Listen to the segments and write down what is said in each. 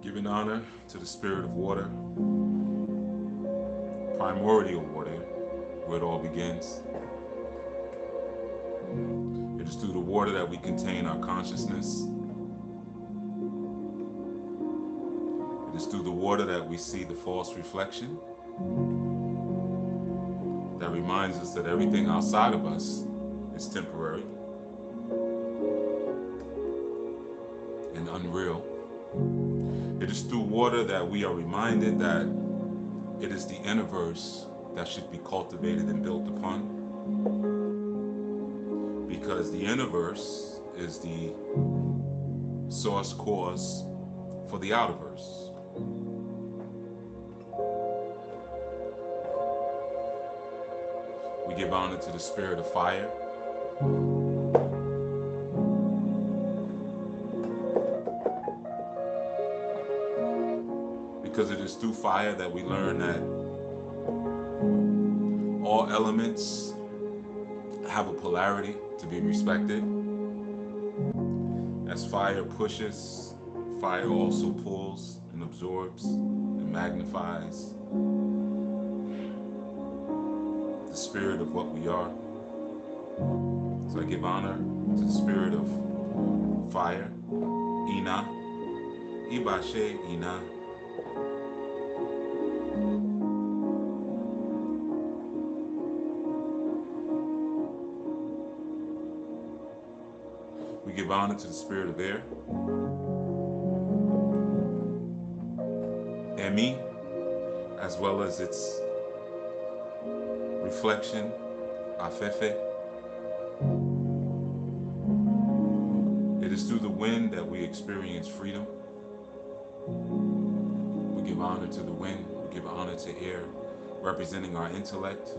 Giving honor to the spirit of water, primordial water, where it all begins. It is through the water that we contain our consciousness. It is through the water that we see the false reflection that reminds us that everything outside of us is temporary and unreal. It is through water that we are reminded that it is the universe that should be cultivated and built upon, because the universe is the source cause for the outerverse. We give honor to the spirit of fire, because it is through fire that we learn that all elements have a polarity to be respected. As fire pushes, fire also pulls and absorbs and magnifies the spirit of what we are. So I give honor to the spirit of fire, Ina, Ibashe Ina. We give honor to the spirit of air, Emi, as well as its reflection, Afefe. It is through the wind that we experience freedom. We give honor to the wind, we give honor to air, representing our intellect,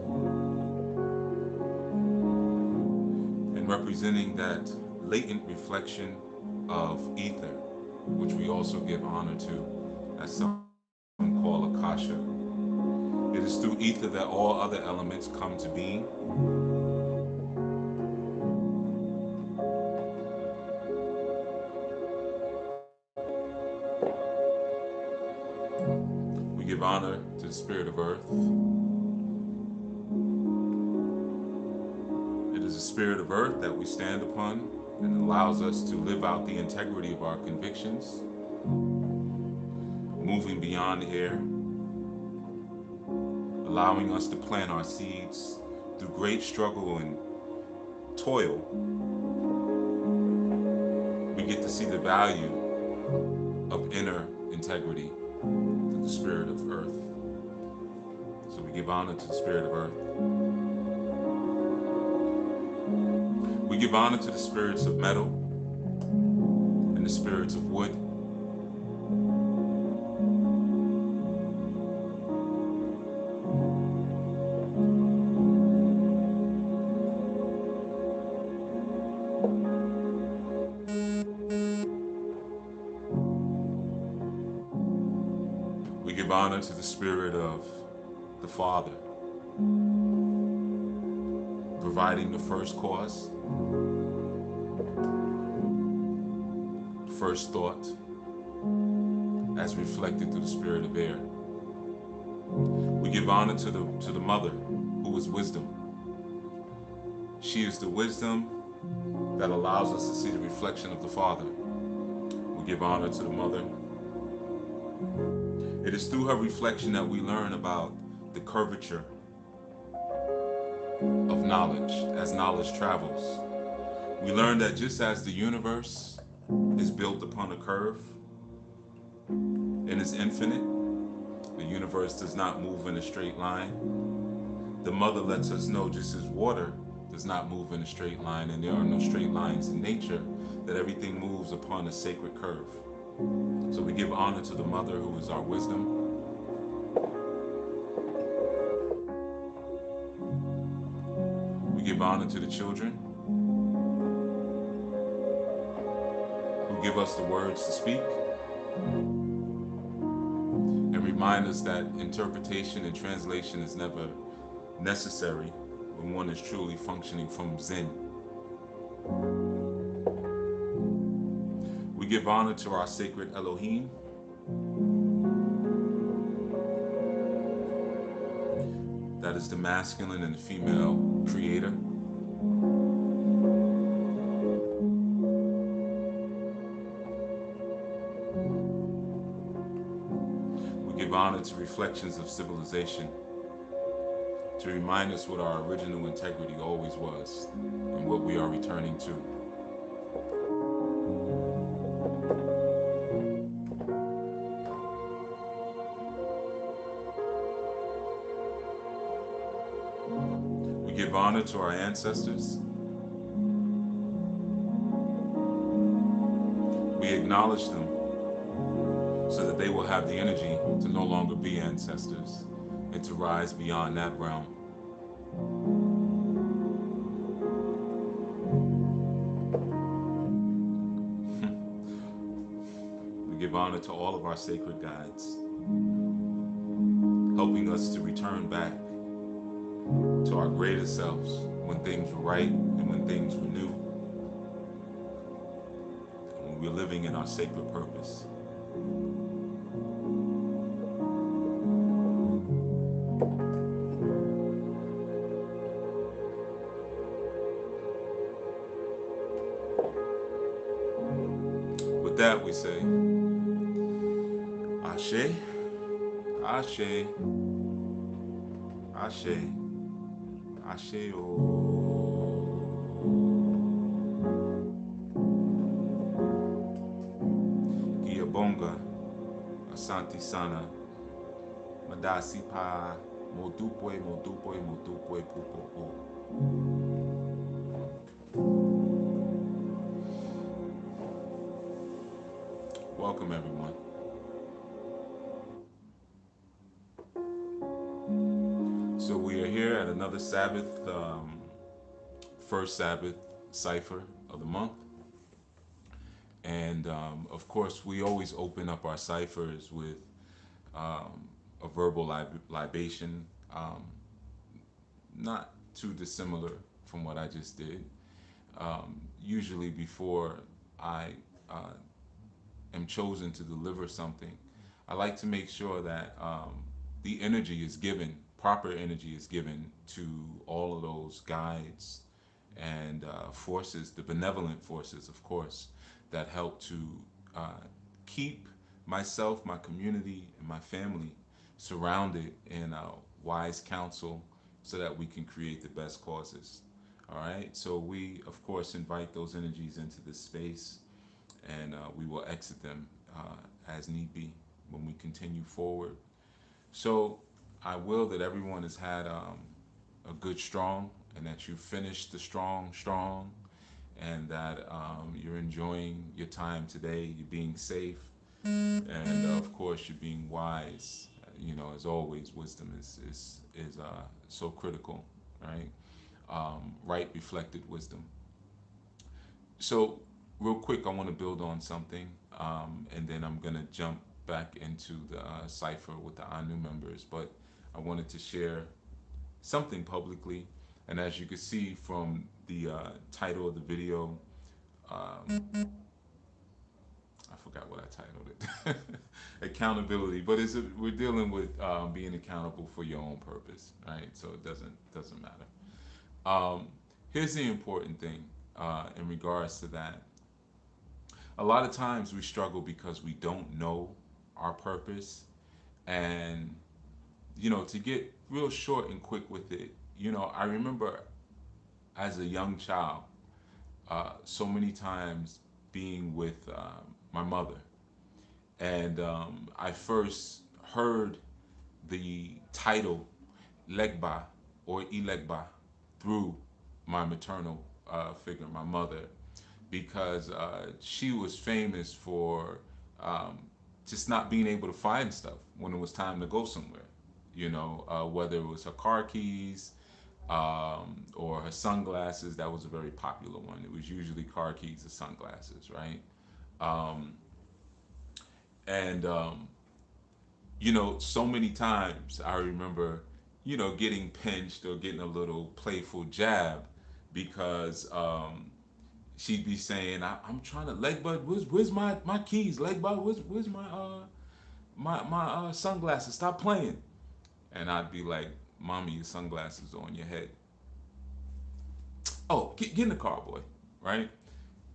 and representing that latent reflection of ether, which we also give honor to, as some call Akasha. It is through ether that all other elements come to being. We give honor to the spirit of earth. It is the spirit of earth that we stand upon and allows us to live out the integrity of our convictions, moving beyond air, allowing us to plant our seeds through great struggle and toil. We get to see the value of inner integrity through the spirit of earth. So we give honor to the spirit of earth. We give honor to the spirits of metal and the spirits of wood. We give honor to the spirit of the Father, providing the first cause, first thought, as reflected through the spirit of air. We give honor to the mother, who is wisdom. She is the wisdom that allows us to see the reflection of the Father. We give honor to the mother. It is through her reflection that we learn about the curvature of knowledge, as knowledge travels. We learn that just as the universe is built upon a curve and is infinite, the universe does not move in a straight line. The mother lets us know, just as water does not move in a straight line and there are no straight lines in nature, that everything moves upon a sacred curve. So we give honor to the mother, who is our wisdom. We give honor to the children, who give us the words to speak and remind us that interpretation and translation is never necessary when one is truly functioning from Zen. give honor to our sacred Elohim. That is the masculine and the female creator. We give honor to reflections of civilization to remind us what our original integrity always was and what we are returning to. We give honor to our ancestors. We acknowledge them so that they will have the energy to no longer be ancestors and to rise beyond that realm. We give honor to all of our sacred guides, helping us to return back to our greater selves when things were right and when things were new, and when we're living in our sacred purpose. With that, we say, Ashe, Ashe, Ashe, Ashe, Giyabonga, Asante Sana, Madasi Pa, Modupwe, Modupwe, Modupwe, Pupo. Welcome, everyone. So we are here at another Sabbath, first Sabbath cipher of the month. And of course, we always open up our ciphers with a verbal libation, not too dissimilar from what I just did. Usually before I am chosen to deliver something, I like to make sure that the energy is given, proper energy is given to all of those guides and forces, the benevolent forces, of course, that help to keep myself, my community, and my family surrounded in wise counsel so that we can create the best causes. All right, so we, of course, invite those energies into this space and we will exit them as need be when we continue forward. So I will that everyone has had a good strong and that you finished the strong, and that you're enjoying your time today, you're being safe, and of course you're being wise. You know, as always, wisdom is so critical, right? Right reflected wisdom. So real quick, I want to build on something, and then I'm gonna jump back into the cipher with the Anu members. But I wanted to share something publicly, and as you can see from the title of the video, I forgot what I titled it. Accountability, but we're dealing with being accountable for your own purpose, right? So it doesn't matter. Here's the important thing in regards to that. A lot of times we struggle because we don't know our purpose, and to get real short and quick with it, I remember as a young child, so many times being with my mother, and I first heard the title Legba or Ilegba through my maternal figure, my mother, because she was famous for just not being able to find stuff when it was time to go somewhere. Whether it was her car keys or her sunglasses. That was a very popular one. It was usually car keys or sunglasses, right? Um, and so many times I remember, getting pinched or getting a little playful jab because she'd be saying, I'm trying to leg bud, where's my keys? Leg bud, where's my sunglasses? Stop playing. And I'd be like, Mommy, your sunglasses are on your head. Oh, get in the car, boy. Right?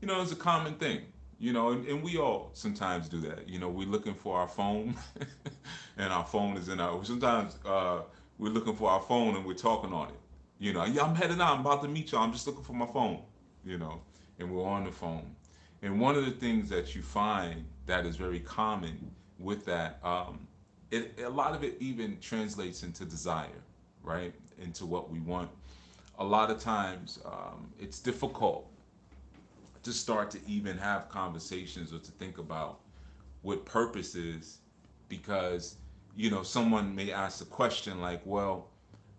It's a common thing. And we all sometimes do that. We're looking for our phone, and our phone is in our. Sometimes we're looking for our phone and we're talking on it. Yeah, I'm heading out. I'm about to meet you. I'm just looking for my phone. You know, and we're on the phone. And one of the things that you find that is very common with that, a lot of it even translates into desire, right? Into what we want. A lot of times, it's difficult to start to even have conversations or to think about what purpose is, because someone may ask a question like, well,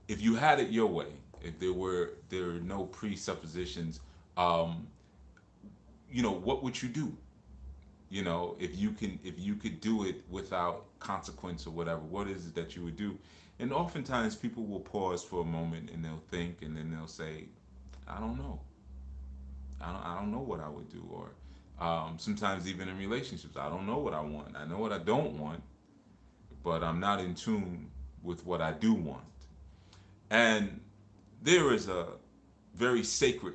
if you had it your way, if there are no presuppositions, um, what would you do? If you could do it without consequence or whatever, what is it that you would do? And oftentimes people will pause for a moment and they'll think, and then they'll say, I don't know. I don't know what I would do. Or sometimes even in relationships, I don't know what I want. I know what I don't want, but I'm not in tune with what I do want. And there is a very sacred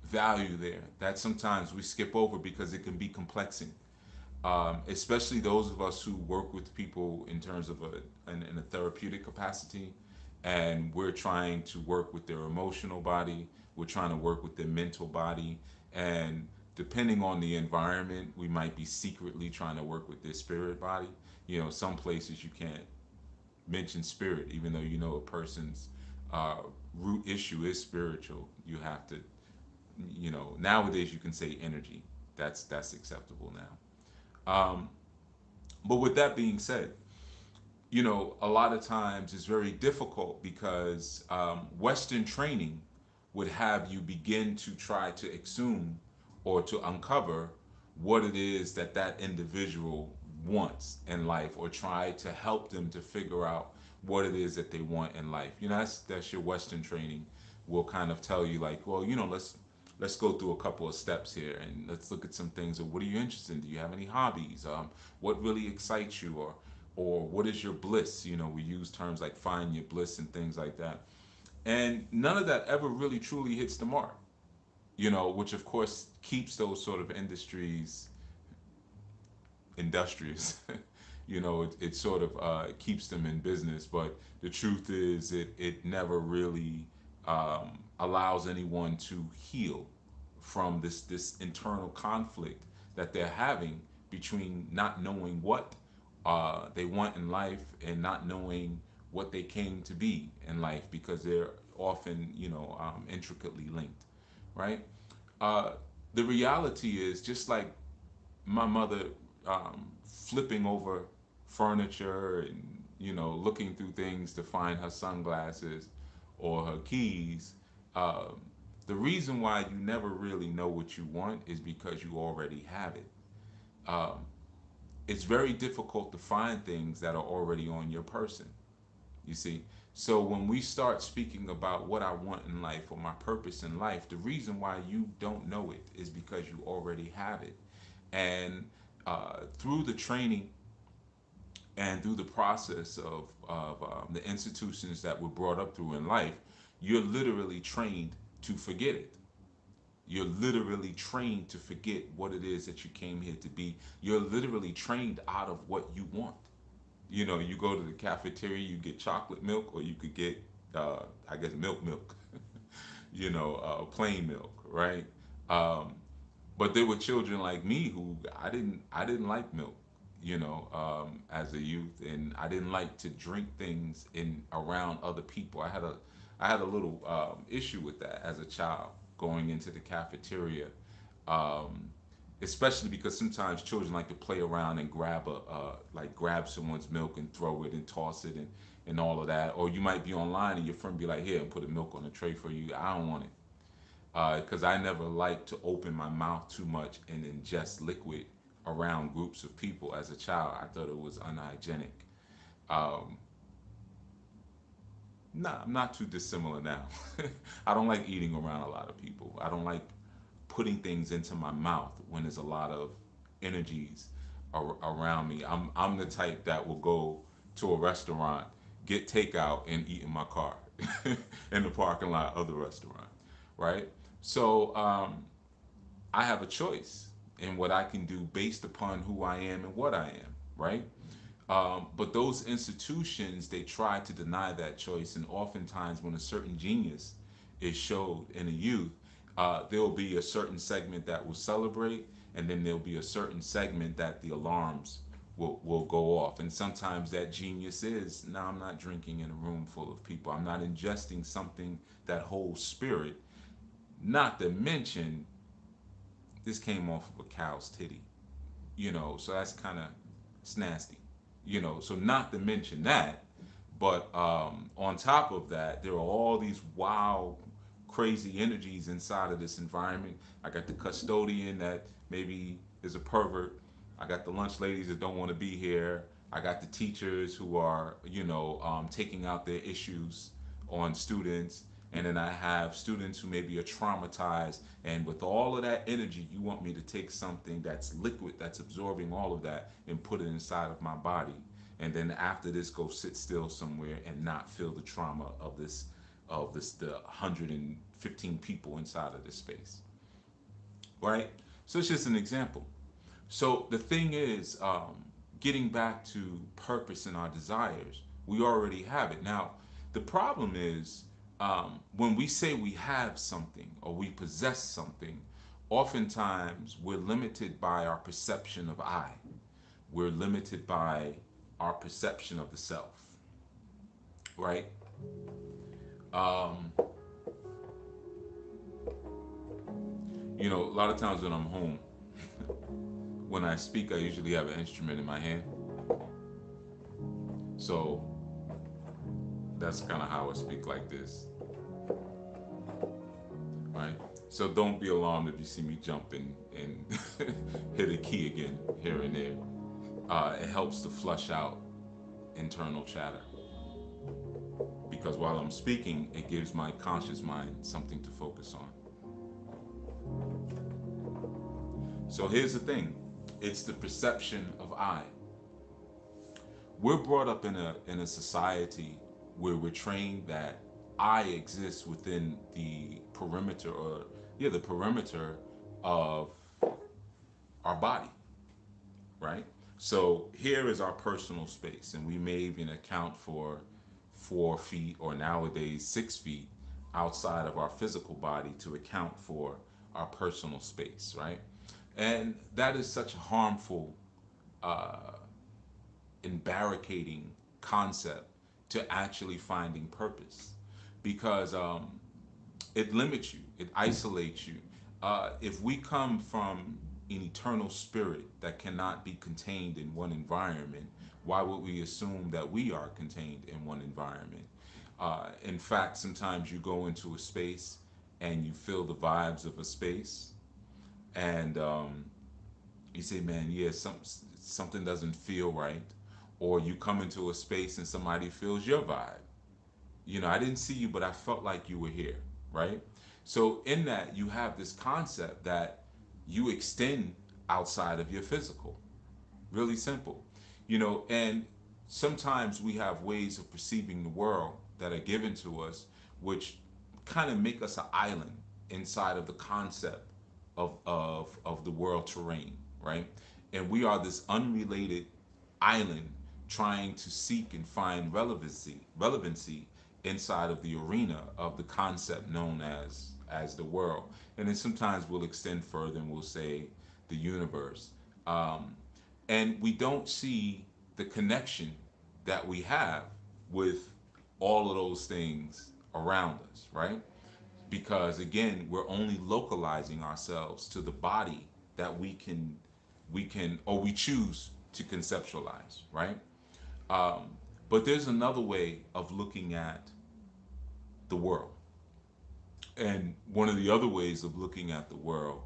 value there that sometimes we skip over because it can be complexing. Especially those of us who work with people in terms of in a therapeutic capacity, and we're trying to work with their emotional body, we're trying to work with their mental body, and depending on the environment, we might be secretly trying to work with their spirit body. Some places you can't mention spirit, even though a person's uh, root issue is spiritual. You have to, nowadays you can say energy. That's acceptable now. But with that being said, a lot of times it's very difficult because Western training would have you begin to try to exhume or to uncover what it is that that individual wants in life, or try to help them to figure out what it is that they want in life. That's your Western training will kind of tell you like, well, let's go through a couple of steps here and let's look at some things. Or what are you interested in? Do you have any hobbies? What really excites you? Or what is your bliss? We use terms like find your bliss and things like that. And none of that ever really truly hits the mark, which of course keeps those sort of industries industrious. It sort of keeps them in business. But the truth is, it never really allows anyone to heal from this internal conflict that they're having between not knowing what they want in life and not knowing what they came to be in life, because they're often intricately linked, right? uh, the reality is, just like my mother flipping over furniture and looking through things to find her sunglasses or her keys. um, the reason why you never really know what you want is because you already have it. um, it's very difficult to find things that are already on your person, you see. So when we start speaking about what I want in life or my purpose in life, the reason why you don't know it is because you already have it. And through the training and through the process of the institutions that we're brought up through in life, you're literally trained to forget it. You're literally trained to forget what it is that you came here to be. You're literally trained out of what you want. You go to the cafeteria, you get chocolate milk, or you could get, I guess, milk, plain milk, right? Um, but there were children like me who I didn't like milk, as a youth, and I didn't like to drink things in around other people. I had a little issue with that as a child, going into the cafeteria, um, especially because sometimes children like to play around and grab someone's milk and throw it and toss it and all of that. Or you might be online and your friend be like, here, and put a milk on a tray for you. I don't want it, because I never liked to open my mouth too much and ingest liquid around groups of people as a child. I thought it was unhygienic. Um, nah, I'm not too dissimilar now. I don't like eating around a lot of people. I don't like putting things into my mouth when there's a lot of energies around me. I'm the type that will go to a restaurant, get takeout, and eat in my car in the parking lot of the restaurant, right? So I have a choice in what I can do based upon who I am and what I am, right? But those institutions, they try to deny that choice, and oftentimes when a certain genius is showed in a youth, there will be a certain segment that will celebrate, and then there'll be a certain segment that the alarms will go off. And sometimes that genius is, no, I'm not drinking in a room full of people. I'm not ingesting something that holds spirit. Not to mention, this came off of a cow's titty, so that's kind of, it's nasty, so not to mention that, but on top of that, there are all these wild, crazy energies inside of this environment. I got the custodian that maybe is a pervert. I got the lunch ladies that don't want to be here. I got the teachers who are, taking out their issues on students. And then I have students who maybe are traumatized. And with all of that energy, you want me to take something that's liquid, that's absorbing all of that, and put it inside of my body. And then after this, go sit still somewhere and not feel the trauma of this the 115 people inside of this space, right? So it's just an example. So the thing is, getting back to purpose and our desires, we already have it. Now, the problem is, when we say we have something or we possess something, oftentimes we're limited by our perception of I. We're limited by our perception of the self, right? Um, a lot of times when I'm home, when I speak, I usually have an instrument in my hand. So that's kind of how I speak like this, right? So don't be alarmed if you see me jump and hit a key again here and there. It helps to flush out internal chatter because while I'm speaking, it gives my conscious mind something to focus on. So here's the thing, it's the perception of I. We're brought up in a society where we're trained that I exists within the perimeter, or yeah, the perimeter of our body, right? So here is our personal space, and we may even account for 4 feet or nowadays 6 feet outside of our physical body to account for our personal space, right? And that is such a harmful, uh, and barricading concept to actually finding purpose because it limits you, it isolates you. If we come from an eternal spirit that cannot be contained in one environment, why would we assume that we are contained in one environment? In fact, sometimes you go into a space and you feel the vibes of a space, and you say, "Man, yeah, something doesn't feel right," or you come into a space and somebody feels your vibe. I didn't see you, but I felt like you were here, right? So in that, you have this concept that you extend outside of your physical. Really simple, and sometimes we have ways of perceiving the world that are given to us, which kind of make us an island inside of the concept of the world terrain, right? And we are this unrelated island trying to seek and find relevancy inside of the arena of the concept known as the world. And then sometimes we'll extend further and we'll say the universe. And we don't see the connection that we have with all of those things around us, right? Because again, we're only localizing ourselves to the body that we can or we choose to conceptualize, right? Um, but there's another way of looking at the world. And one of the other ways of looking at the world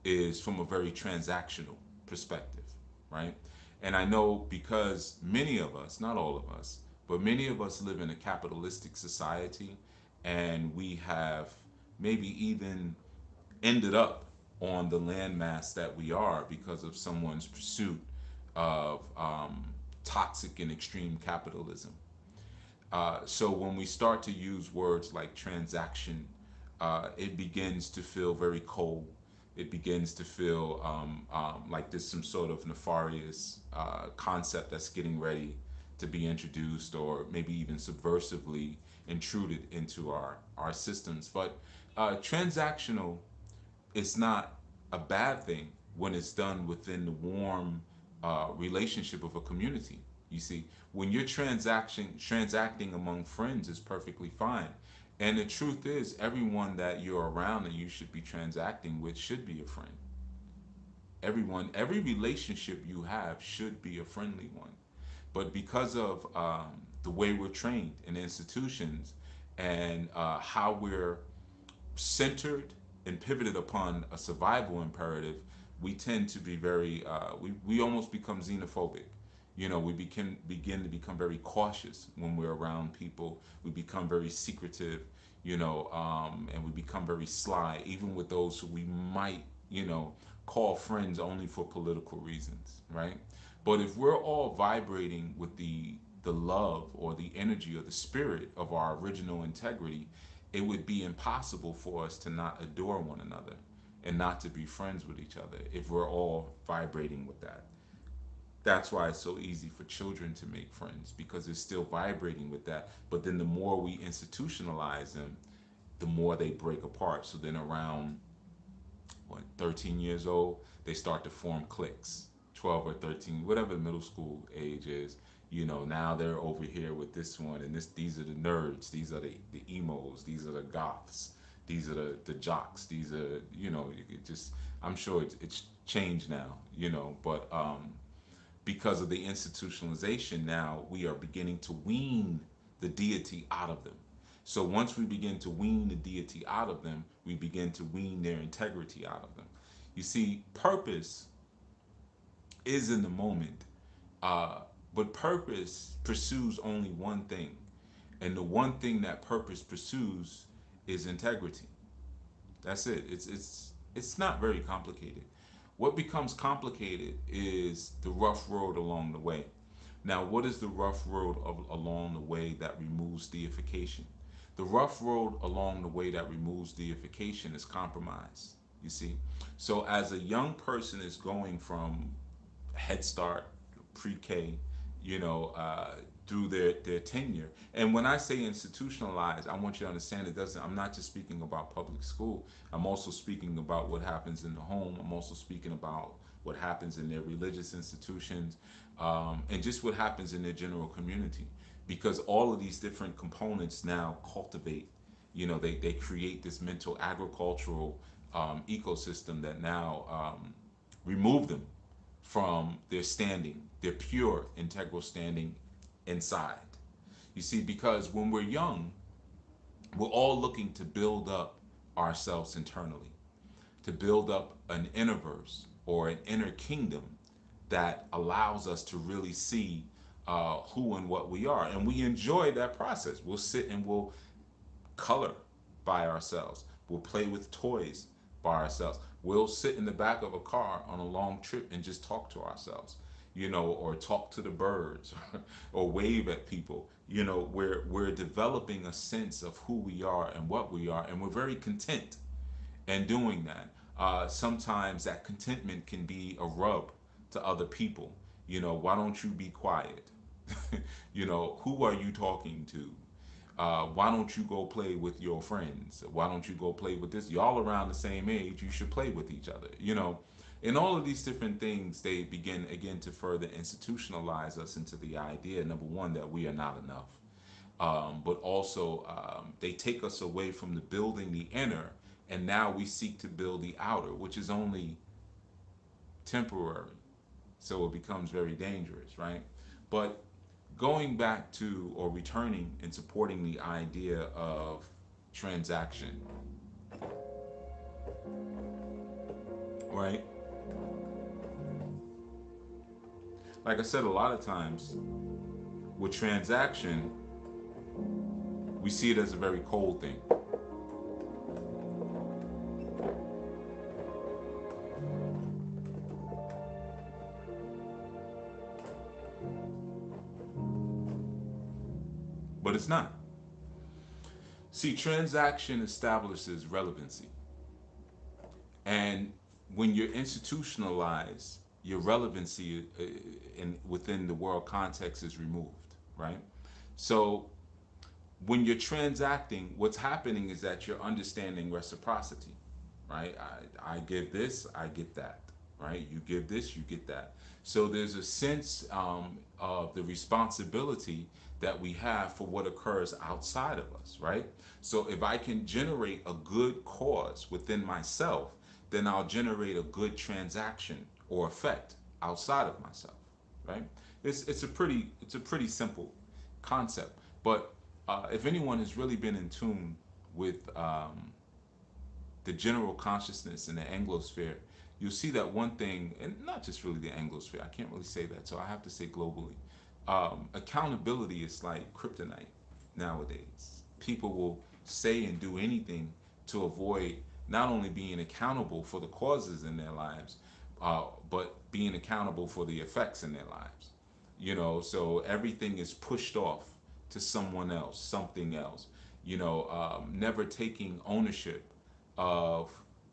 is from a very transactional perspective, right? And I know because many of us, not all of us, but many of us live in a capitalistic society, and we have maybe even ended up on the landmass that we are because of someone's pursuit of toxic and extreme capitalism. So when we start to use words like transaction, it begins to feel very cold. It begins to feel like there's some sort of nefarious concept that's getting ready to be introduced, or maybe even subversively intruded into our systems. But transactional is not a bad thing when it's done within the warm relationship of a community. You see, when you're transacting among friends is perfectly fine. And the truth is, everyone that you're around and you should be transacting with should be a friend. Everyone, every relationship you have should be a friendly one. But because of the way we're trained in institutions and how we're centered and pivoted upon a survival imperative, we tend to be very, we almost become xenophobic. You know, we begin to become very cautious when we're around people. We become very secretive, and we become very sly, even with those who we might, call friends only for political reasons, right? But if we're all vibrating with the love or the energy or the spirit of our original integrity, it would be impossible for us to not adore one another and not to be friends with each other if we're all vibrating with that. That's why it's so easy for children to make friends, because they're still vibrating with that. But then the more we institutionalize them, the more they break apart. So then around 13 years old, they start to form cliques. 12 or 13, whatever the middle school age is, now they're over here with this one, and these are the nerds, these are the emos, these are the goths, these are the jocks, these are, it just, I'm sure it's changed now, but because of the institutionalization, now we are beginning to wean the deity out of them. So once we begin to wean the deity out of them, we begin to wean their integrity out of them. You see, purpose is in the moment, uh, but purpose pursues only one thing. And the one thing that purpose pursues is integrity. That's it. It's not very complicated. What becomes complicated is the rough road along the way. Now, what is the rough road along the way that removes deification? The rough road along the way that removes deification is compromise. You see, so as a young person is going from Head Start, pre-K, you know, uh, through their tenure. And when I say institutionalized, I want you to understand it doesn't. I'm not just speaking about public school. I'm also speaking about what happens in the home. I'm also speaking about what happens in their religious institutions, and just what happens in their general community. Because all of these different components now cultivate, they create this mental agricultural ecosystem that now remove them from their standing, their pure integral standing inside. You see, because when we're young, we're all looking to build up ourselves internally, to build up an inner verse or an inner kingdom that allows us to really see who and what we are. And we enjoy that process. We'll sit and we'll color by ourselves. We'll play with toys by ourselves. We'll sit in the back of a car on a long trip and just talk to ourselves, or talk to the birds or wave at people. We're developing a sense of who we are and what we are, and we're very content in doing that. Sometimes that contentment can be a rub to other people. Why don't you be quiet? Who are you talking to? Why don't you go play with your friends? Why don't you go play with this? Y'all around the same age, you should play with each other. And all of these different things, they begin again to further institutionalize us into the idea, number one, that we are not enough. But also, they take us away from the building the inner, and now we seek to build the outer, which is only temporary. So it becomes very dangerous, right? But going back to, or returning and supporting the idea of transaction, right? Like I said, a lot of times with transaction, we see it as a very cold thing. but it's not. See, transaction establishes relevancy. And when you're institutionalized, your relevancy within the world context is removed, right? So when you're transacting, what's happening is that you're understanding reciprocity, right? I give this, I get that, right? You give this, you get that. So there's a sense of the responsibility that we have for what occurs outside of us, right? So if I can generate a good cause within myself, then I'll generate a good transaction or effect outside of myself, right? It's a pretty simple concept, but if anyone has really been in tune with the general consciousness in the Anglosphere, you'll see that one thing, and not just really the Anglosphere, I can't really say that, so I have to say globally. Accountability is like kryptonite nowadays. People will say and do anything to avoid not only being accountable for the causes in their lives, but being accountable for the effects in their lives. So everything is pushed off to someone else, something else. Never taking ownership of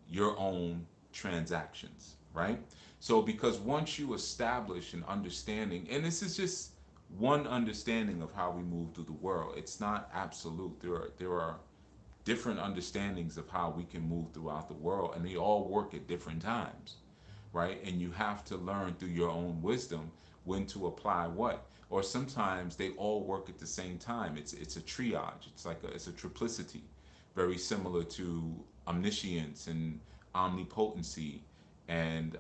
your own transactions, right? So because once you establish an understanding, and this is just one understanding of how we move through the world, it's not absolute. There are different understandings of how we can move throughout the world, and they all work at different times, right? And you have to learn through your own wisdom when to apply what. Or sometimes they all work at the same time. It's a triage. It's a triplicity, very similar to omniscience and omnipotency and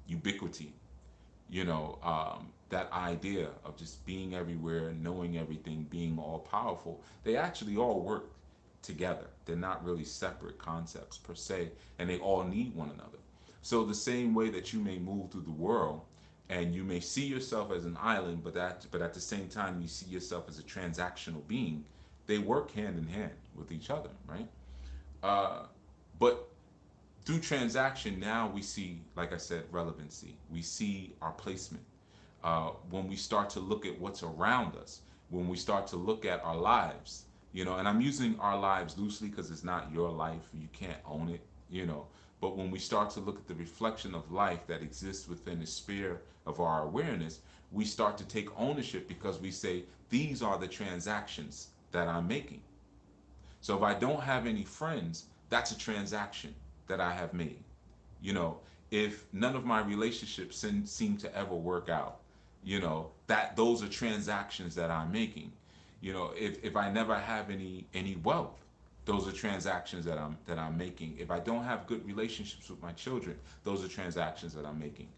ubiquity. That idea of just being everywhere, knowing everything, being all powerful. They actually all work together. They're not really separate concepts per se, and they all need one another. So the same way that you may move through the world and you may see yourself as an island, but at the same time you see yourself as a transactional being, they work hand in hand with each other, right? But through transaction, now we see, like I said, relevancy. We see our placement. When we start to look at what's around us, when we start to look at our lives, and I'm using our lives loosely because it's not your life, you can't own it. But when we start to look at the reflection of life that exists within the sphere of our awareness, we start to take ownership because we say, these are the transactions that I'm making. So if I don't have any friends, that's a transaction that I have made. You know, if none of my relationships seem to ever work out, that those are transactions that I'm making. If I never have any wealth, those are transactions that I'm making. If I don't have good relationships with my children, those are transactions that I'm making.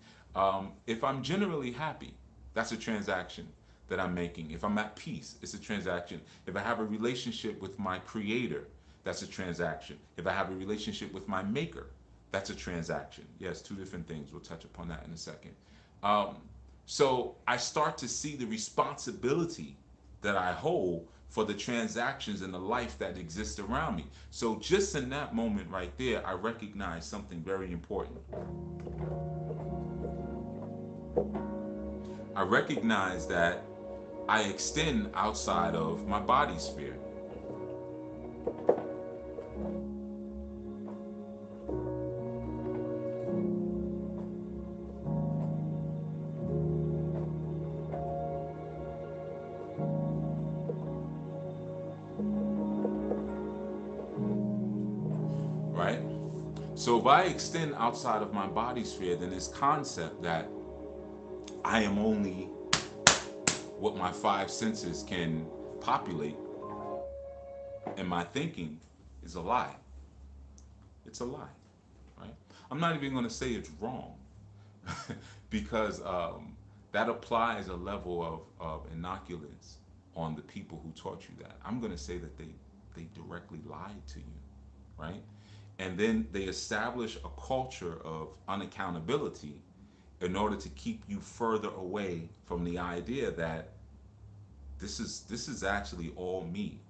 If I'm generally happy, that's a transaction that I'm making. If I'm at peace, it's a transaction. If I have a relationship with my creator, that's a transaction. If I have a relationship with my maker, that's a transaction. Yes, two different things. We'll touch upon that in a second. Um, so I start to see the responsibility that I hold for the transactions and the life that exists around me. So just in that moment right there, I recognize something very important. I recognize that I extend outside of my body sphere. Right? So if I extend outside of my body sphere, then this concept that I am only what my five senses can populate in my thinking is a lie. It's a lie, right? I'm not even going to say it's wrong because that applies a level of inoculance on the people who taught you that. I'm going to say that they directly lied to you, right? And then they establish a culture of unaccountability in order to keep you further away from the idea that this is actually all me.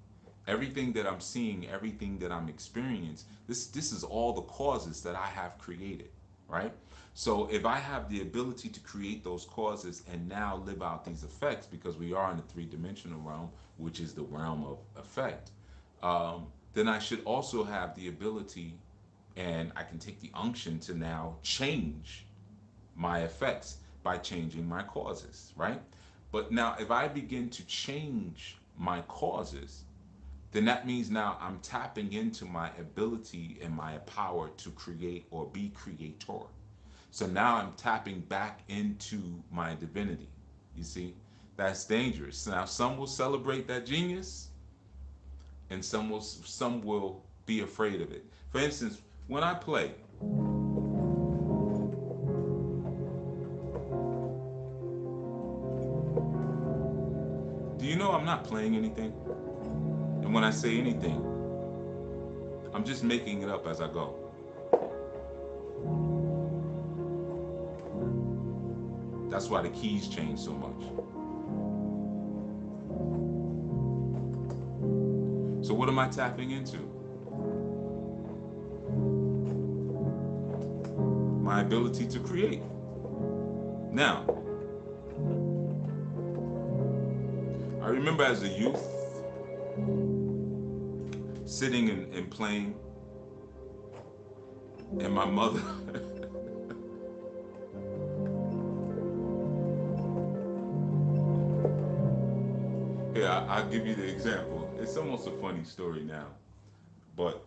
Everything that I'm seeing, everything that I'm experiencing, this is all the causes that I have created, right? So if I have the ability to create those causes and now live out these effects, because we are in the three-dimensional realm, which is the realm of effect, then I should also have the ability, and I can take the unction to now change my effects by changing my causes, right? But now, if I begin to change my causes, then that means now I'm tapping into my ability and my power to create or be creator. So now I'm tapping back into my divinity. You see, that's dangerous. Now, some will celebrate that genius, and some will be afraid of it. For instance, when I play, do you know I'm not playing anything? And when I say anything, I'm just making it up as I go. That's why the keys change so much. So what am I tapping into? My ability to create. Now, I remember as a youth sitting and playing, and my mother here, I'll give you the example. It's almost a funny story now, but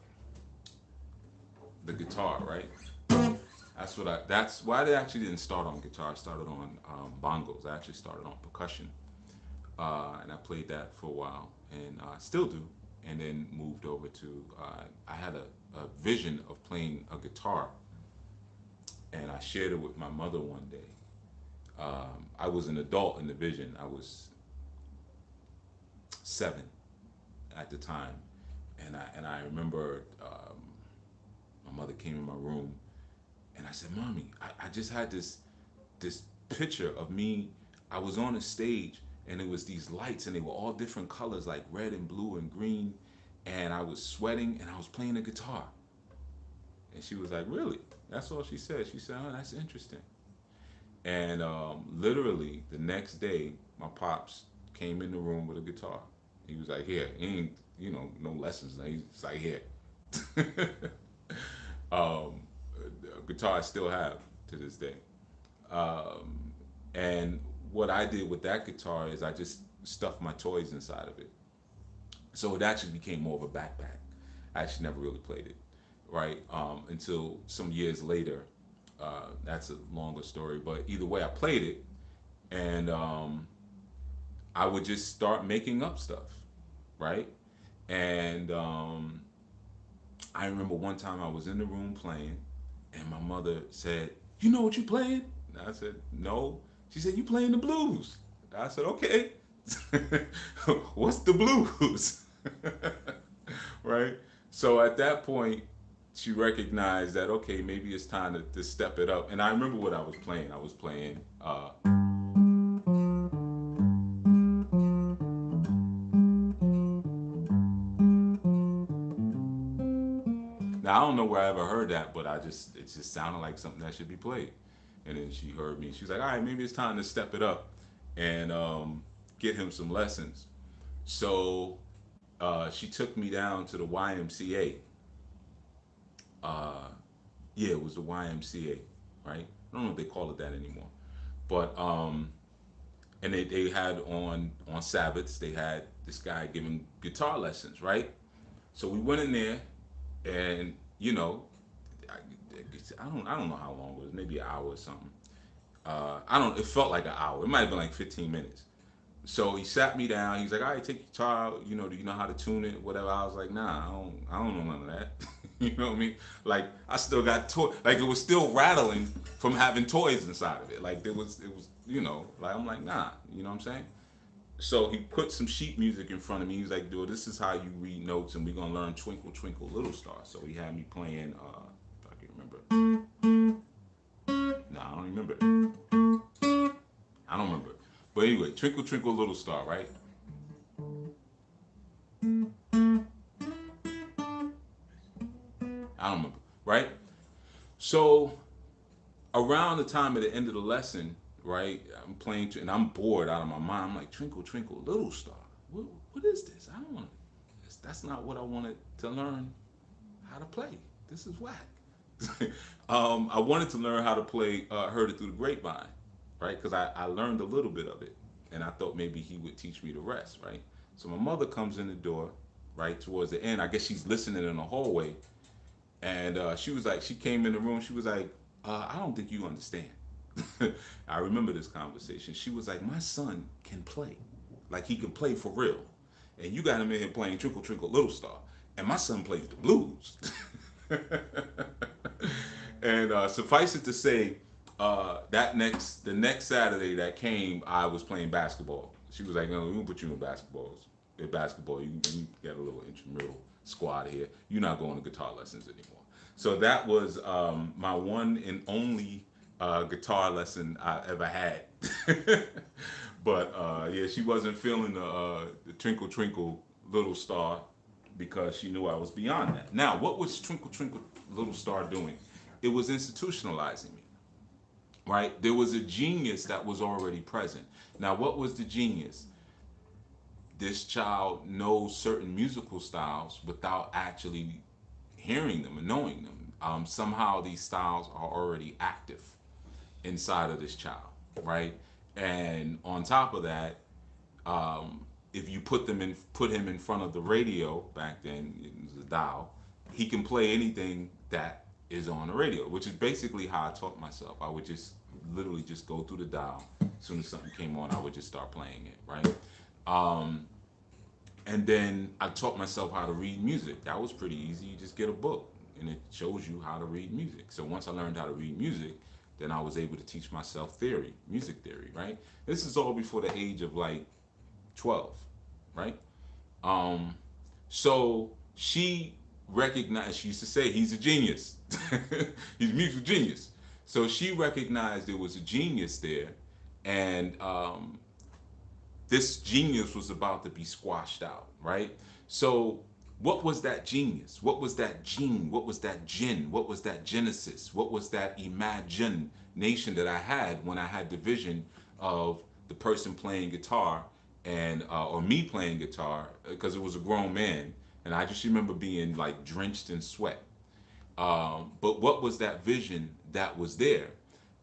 the guitar, right? That's why I actually didn't start on guitar. I started on bongos. I actually started on percussion, and I played that for a while, and still do. And then moved over to. I had a vision of playing a guitar, and I shared it with my mother one day. I was an adult in the vision. I was 7 at the time, and I remember my mother came in my room, and I said, "Mommy, I just had this picture of me. I was on a stage, and it was these lights, and they were all different colors, like red and blue and green, and I was sweating, and I was playing a guitar." And she was like, "Really?" That's all she said. She said, "Oh, that's interesting." And literally the next day, my pops came in the room with a guitar. He was like, "Here, he ain't, no lessons." He's like, "Here." um, a guitar I still have to this day. Um, and what I did with that guitar is I just stuffed my toys inside of it. So it actually became more of a backpack. I actually never really played it, right? Until some years later. That's a longer story, but either way, I played it, and I would just start making up stuff, right? And I remember one time I was in the room playing, and my mother said, "You know what you playing?" And I said, "No." She said, "You playing the blues." I said, "Okay." What's the blues? Right? So at that point, she recognized that, okay, maybe it's time to step it up. And I remember what I was playing. I was playing. Now I don't know where I ever heard that, but it just sounded like something that should be played. And then she heard me. She was like, "All right, maybe it's time to step it up and get him some lessons." So she took me down to the YMCA. Uh, yeah, it was the YMCA, right? I don't know if they call it that anymore, but and they had on Sabbaths they had this guy giving guitar lessons, right? So we went in there, and I, I don't know how long it was, maybe an hour or something. I don't. It felt like an hour. It might have been like 15 minutes. So he sat me down. He's like, "All right, take your guitar. Do you know how to tune it? Whatever." I was like, "Nah, I don't know none of that." You know what I mean? Like I still got toy. Like it was still rattling from having toys inside of it. Like it was. Like I'm like, nah. You know what I'm saying? So he put some sheet music in front of me. He's like, "Dude, this is how you read notes, and we're gonna learn Twinkle Twinkle Little Star." So he had me playing. If I can remember. No, I don't remember it. I don't remember. But anyway, Twinkle Twinkle Little Star, right? I don't remember, right? So around the time of the end of the lesson, right? I'm playing and I'm bored out of my mind. I'm like, twinkle, twinkle, little star. What is this? I don't want to. That's not what I wanted to learn how to play. This is whack. I wanted to learn how to play Heard It Through the Grapevine, right? Because I learned a little bit of it, and I thought maybe he would teach me the rest, right? So my mother comes in the door, right towards the end. I guess she's listening in the hallway, and she was like, she came in the room. She was like, I don't think you understand. I remember this conversation. She was like, my son can play, like he can play for real, and you got him in here playing Twinkle Twinkle Little Star, and my son plays the blues. And suffice it to say, the next Saturday that came, I was playing basketball. She was like, "No, we gonna put you in basketballs. In basketball, you get a little intramural squad here. You're not going to guitar lessons anymore." So that was my one and only guitar lesson I ever had. But yeah, she wasn't feeling the Twinkle Twinkle Little Star because she knew I was beyond that. Now, what was Twinkle Twinkle Little Star doing? It was institutionalizing me, right? There was a genius that was already present. Now, what was the genius? This child knows certain musical styles without actually hearing them and knowing them. Somehow these styles are already active inside of this child, right? And on top of that, if you put him in front of the radio back then, it was a dial, he can play anything that is on the radio, which is basically how I taught myself. I would just literally just go through the dial. As soon as something came on, I would just start playing it, right? Um, and then I taught myself how to read music. That was pretty easy. You just get a book and it shows you how to read music. So once I learned how to read music, then I was able to teach myself theory, music theory, right? This is all before the age of like 12, right? Um, so she recognized, she used to say, he's a genius. He's a musical genius. So she recognized there was a genius there, and this genius was about to be squashed out, right? So, what was that genius? What was that gene? What was that gin? What was that genesis? What was that imagination that I had when I had the vision of the person playing guitar and or me playing guitar because it was a grown man, and I just remember being like drenched in sweat. But what was that vision that was there?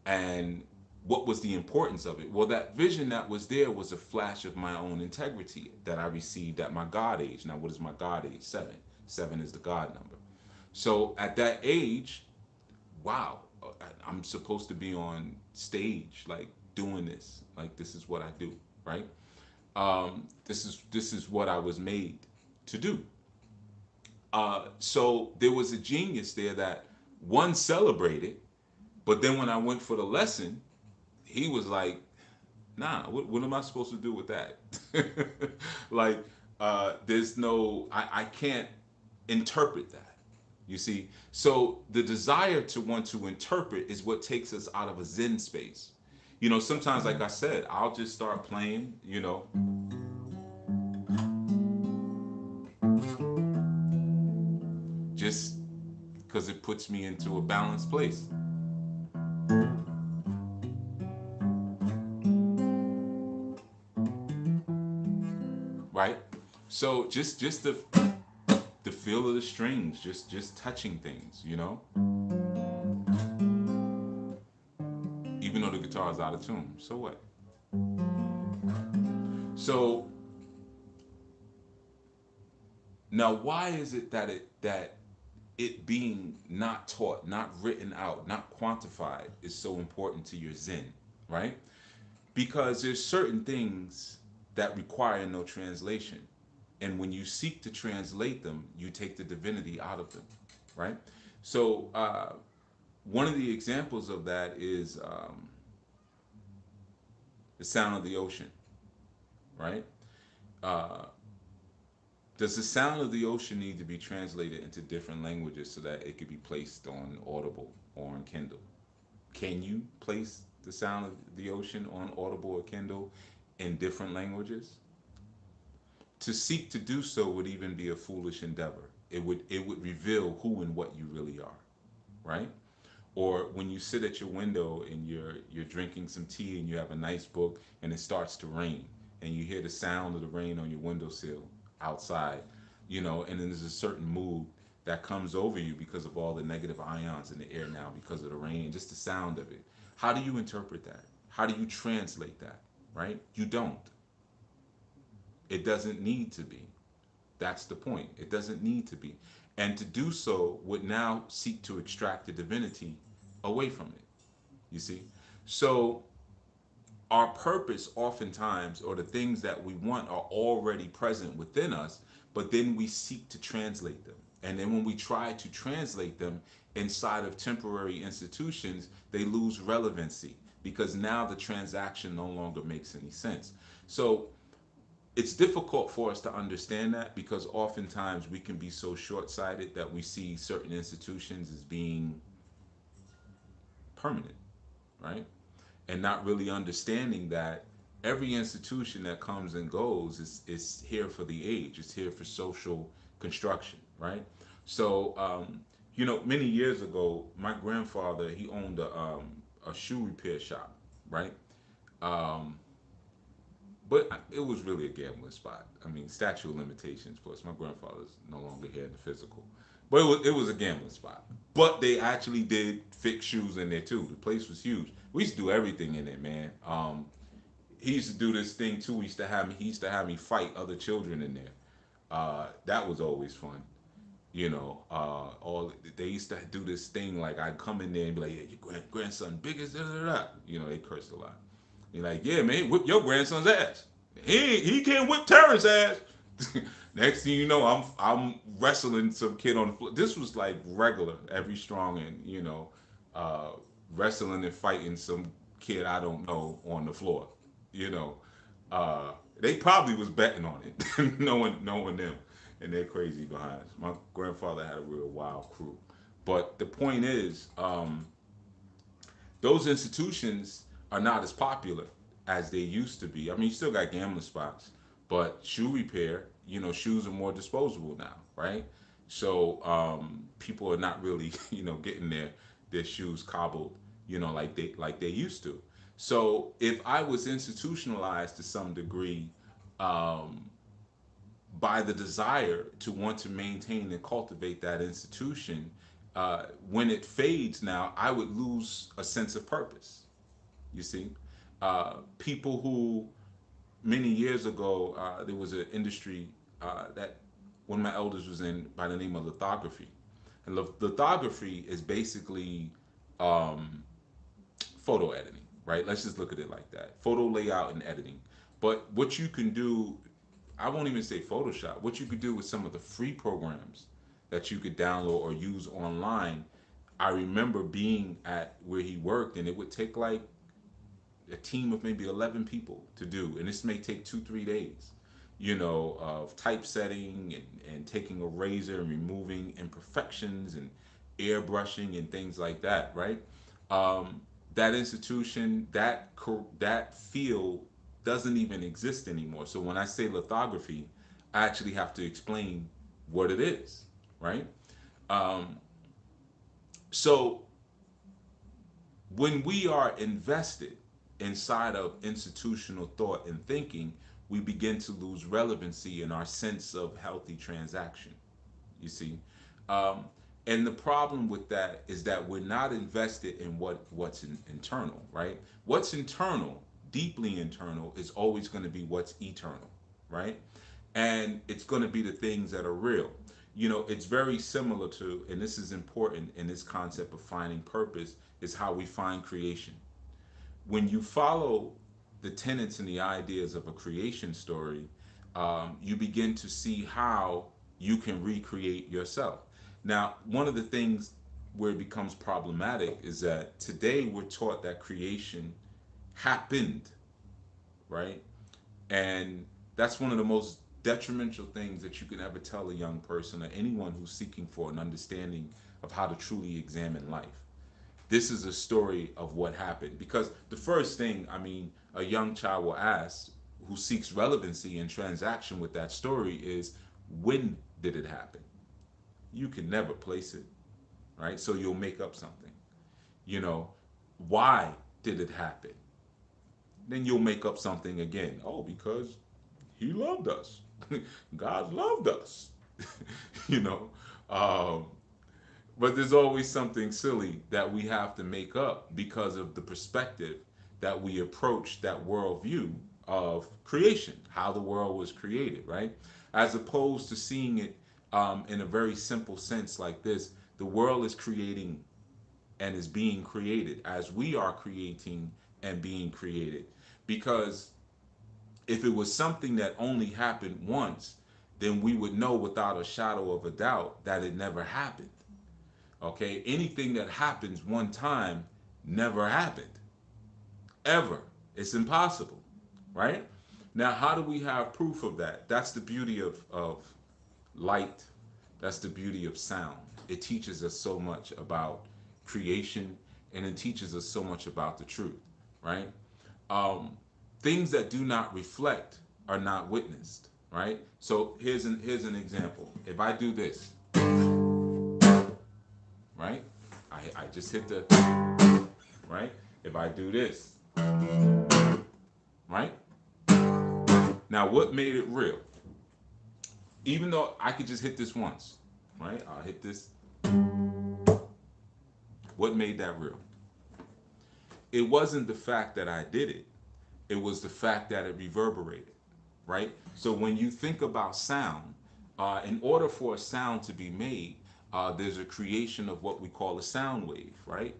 And what was the importance of it? Well, that vision that was there was a flash of my own integrity that I received at my God age. Now, what is my God age? Seven. Seven is the God number. So at that age, wow, I'm supposed to be on stage, like doing this. Like this is what I do, right? This is what I was made to do. So there was a genius there that one celebrated, but then when I went for the lesson, he was like, "Nah, what am I supposed to do with that?" Like, there's no, I can't interpret that. You see, so the desire to want to interpret is what takes us out of a Zen space. You know, sometimes, like I said, I'll just start playing. You know, just because it puts me into a balanced place, right? So just the feel of the strings, just touching things, you know, even though the guitar is out of tune. So what? So now, why is it that it being not taught, not written out, not quantified is so important to your Zen, right? Because there's certain things that require no translation. And when you seek to translate them, you take the divinity out of them, right? So, one of the examples of that is the sound of the ocean, right? Uh, does the sound of the ocean need to be translated into different languages so that it could be placed on Audible or on Kindle? Can you place the sound of the ocean on Audible or Kindle in different languages? To seek to do so would even be a foolish endeavor. It would reveal who and what you really are, right? Or when you sit at your window and you're drinking some tea and you have a nice book and it starts to rain and you hear the sound of the rain on your windowsill outside, and then there's a certain mood that comes over you because of all the negative ions in the air now because of the rain, just the sound of it. How do you interpret that? How do you translate that? Right? You don't. It doesn't need to be. That's the point. It doesn't need to be. And to do so would now seek to extract the divinity away from it. You see? So our purpose oftentimes, or the things that we want, are already present within us, but then we seek to translate them. And then when we try to translate them inside of temporary institutions, they lose relevancy because now the transaction no longer makes any sense. So it's difficult for us to understand that because oftentimes we can be so short-sighted that we see certain institutions as being permanent, right? And not really understanding that every institution that comes and goes is here for the age. It's here for social construction, right? So, many years ago, my grandfather, he owned a shoe repair shop, right? Um, but it was really a gambling spot. I mean, statute of limitations. Plus, my grandfather's no longer here in the physical, but it was a gambling spot. But they actually did fix shoes in there too. The place was huge. We used to do everything in there, man. He used to do this thing too. He used to have me fight other children in there. That was always fun. All they used to do this thing like I'd come in there and be like, "Yeah, your grandson big as da da da." They cursed a lot. You're like, "Yeah, man, whip your grandson's ass. He can't whip Terrence's ass." Next thing you know, I'm wrestling some kid on the floor. This was like regular, every strong and uh, wrestling and fighting some kid I don't know on the floor. You know, they probably was betting on it, knowing them and their crazy behinds. My grandfather had a real wild crew, but the point is, those institutions are not as popular as they used to be. I mean, you still got gambling spots, but shoe repair, shoes are more disposable now, right? So people are not really, getting their shoes cobbled, like they used to. So if I was institutionalized to some degree, um, by the desire to want to maintain and cultivate that institution, when it fades now, I would lose a sense of purpose. You see, people who many years ago, there was an industry that one of my elders was in by the name of lithography. And lithography is basically um, photo editing, right? Let's just look at it like that: photo layout and editing. But what you can do, I won't even say Photoshop. What you could do with some of the free programs that you could download or use online. I remember being at where he worked, and it would take like a team of maybe 11 people to do, and this may take 2 3 days, of typesetting and taking a razor and removing imperfections and airbrushing and things like that, right? um, that institution, that field doesn't even exist anymore. So when I say lithography, I actually have to explain what it is, right? um, so when we are invested inside of institutional thought and thinking, we begin to lose relevancy in our sense of healthy transaction. You see, um, and the problem with that is that we're not invested in what's internal, right? What's internal, deeply internal, is always going to be what's eternal, right? And it's going to be the things that are real. It's very similar to, and this is important in this concept of finding purpose, is how we find creation. When you follow the tenets and the ideas of a creation story, you begin to see how you can recreate yourself. Now, one of the things where it becomes problematic is that today we're taught that creation happened, right? And that's one of the most detrimental things that you can ever tell a young person or anyone who's seeking for an understanding of how to truly examine life. This is a story of what happened, because the first thing, I mean, a young child will ask, who seeks relevancy and transaction with that story, is, when did it happen? You can never place it, right? So you'll make up something. You know, why did it happen? Then you'll make up something again. Oh, because he loved us. God loved us. you know, um, but there's always something silly that we have to make up because of the perspective that we approach that worldview of creation, how the world was created, right? As opposed to seeing it in a very simple sense like this: the world is creating and is being created as we are creating and being created. Because if it was something that only happened once, then we would know without a shadow of a doubt that it never happened. Okay? Anything that happens one time never happened. Ever. It's impossible. Right? Now, how do we have proof of that? That's the beauty of light. That's the beauty of sound. It teaches us so much about creation, and it teaches us so much about the truth, right? Um, Things that do not reflect are not witnessed, right? So here's an example. If I do this, right? I just hit the right. If I do this, right? Now what made it real? Even though I could just hit this once, right? I'll hit this. What made that real? It wasn't the fact that I did it. It was the fact that it reverberated, right? So when you think about sound, in order for a sound to be made, there's a creation of what we call a sound wave, right?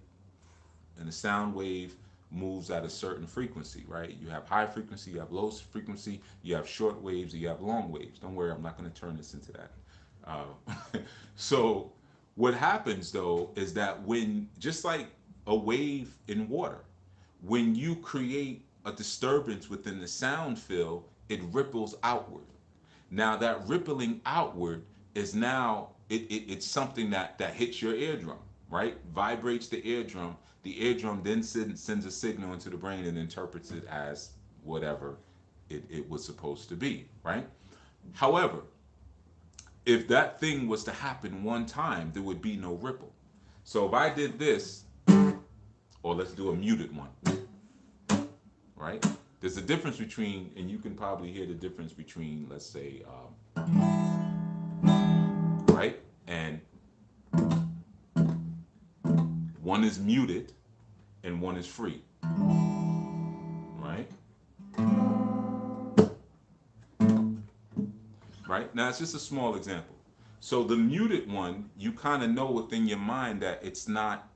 And the sound wave moves at a certain frequency, right? You have high frequency, you have low frequency, you have short waves, you have long waves. Don't worry, I'm not going to turn this into that. So what happens though is that when, just like a wave in water, when you create a disturbance within the sound field, it ripples outward. Now that rippling outward is now it's something that hits your eardrum, right? Vibrates the eardrum. The eardrum then sends a signal into the brain and interprets it as whatever it was supposed to be, right? However, if that thing was to happen one time, there would be no ripple. So if I did this, or let's do a muted one, right? There's a difference between, and you can probably hear the difference between, let's say, right? And one is muted and one is free, right? Right? Now, it's just a small example. So the muted one, you kind of know within your mind that it's not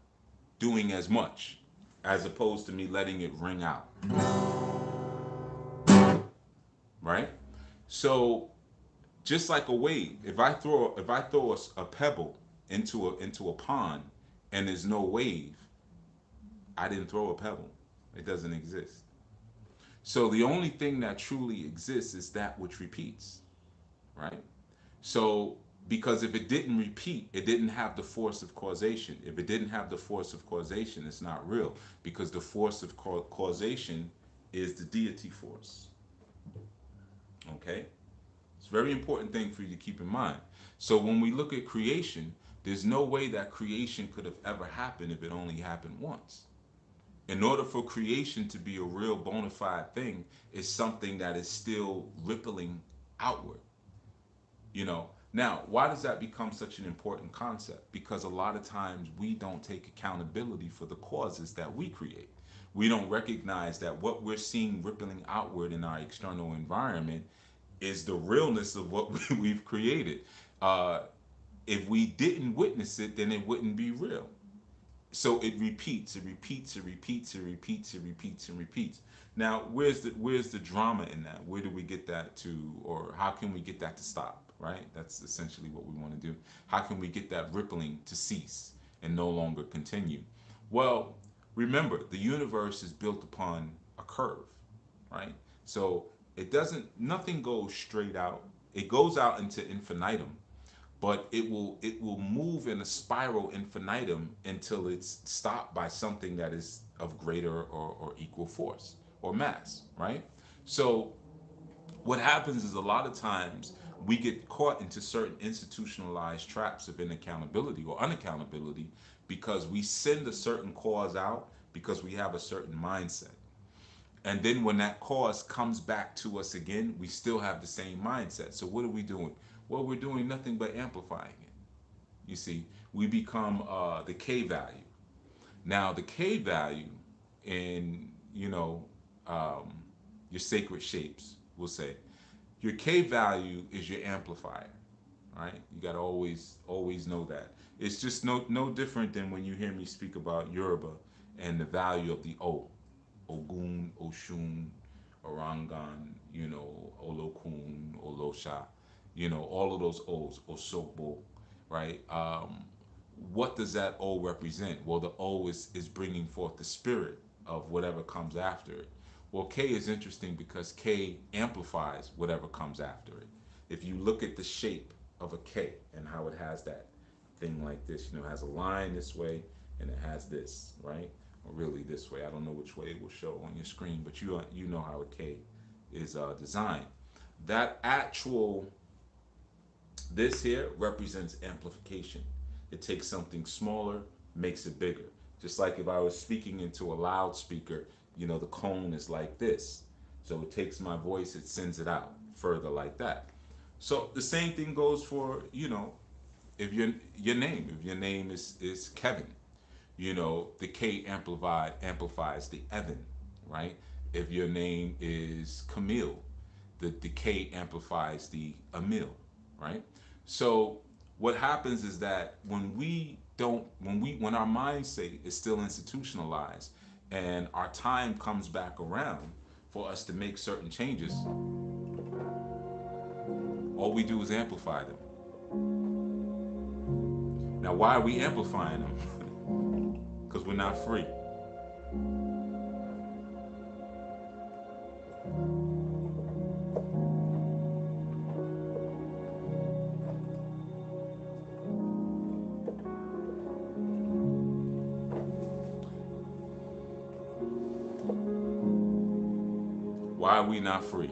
doing as much as opposed to me letting it ring out, right? So just like a wave, if I throw a pebble into a pond and there's no wave, I didn't throw a pebble. It doesn't exist. So the only thing that truly exists is that which repeats, right? So because if it didn't repeat, it didn't have the force of causation. If it didn't have the force of causation, it's not real because the force of causation is the deity force. Okay? It's a very important thing for you to keep in mind. So when we look at creation, there's no way that creation could have ever happened if it only happened once. In order for creation to be a real bona fide thing, it's something that is still rippling outward. Now, why does that become such an important concept? Because a lot of times we don't take accountability for the causes that we create. We don't recognize that what we're seeing rippling outward in our external environment is the realness of what we've created. uh, if we didn't witness it, then it wouldn't be real. So it repeats, it repeats, it repeats, it repeats, it repeats, and repeats. Now, where's the drama in that? Where do we get that to, or how can we get that to stop? Right? That's essentially what we want to do. How can we get that rippling to cease and no longer continue? Well, remember, the universe is built upon a curve, right? So nothing goes straight out. It goes out into infinitum, but it will move in a spiral infinitum until it's stopped by something that is of greater or equal force or mass, right? So what happens is a lot of times we get caught into certain institutionalized traps of inaccountability or unaccountability because we send a certain cause out because we have a certain mindset. And then when that cause comes back to us again, we still have the same mindset. So what are we doing? Well, we're doing nothing but amplifying it. You see, we become the K value. Now, the K value in, um, your sacred shapes, we'll say, your K value is your amplifier, right? You got to always know that. It's just no different than when you hear me speak about Yoruba and the value of the O. Ogun, Oshun, Orangan, Olokun, Olosha, all of those O's, Osogbo, right? What does that O represent? Well, the O is bringing forth the spirit of whatever comes after it. Well, K is interesting because K amplifies whatever comes after it. If you look at the shape of a K and how it has that thing like this, it has a line this way and it has this, right? Or really this way. I don't know which way it will show on your screen, but you know how a K is designed. That actual this here represents amplification. It takes something smaller, makes it bigger. Just like if I was speaking into a loudspeaker, the cone is like this. So it takes my voice, it sends it out further like that. So the same thing goes for, if your name is Kevin, the K amplifies the Evan, right? If your name is Camille, the K amplifies the Emil, right? So what happens is that when our mindset is still institutionalized and our time comes back around for us to make certain changes, all we do is amplify them. Now, why are we amplifying them? Because we're not free. Why are we not free?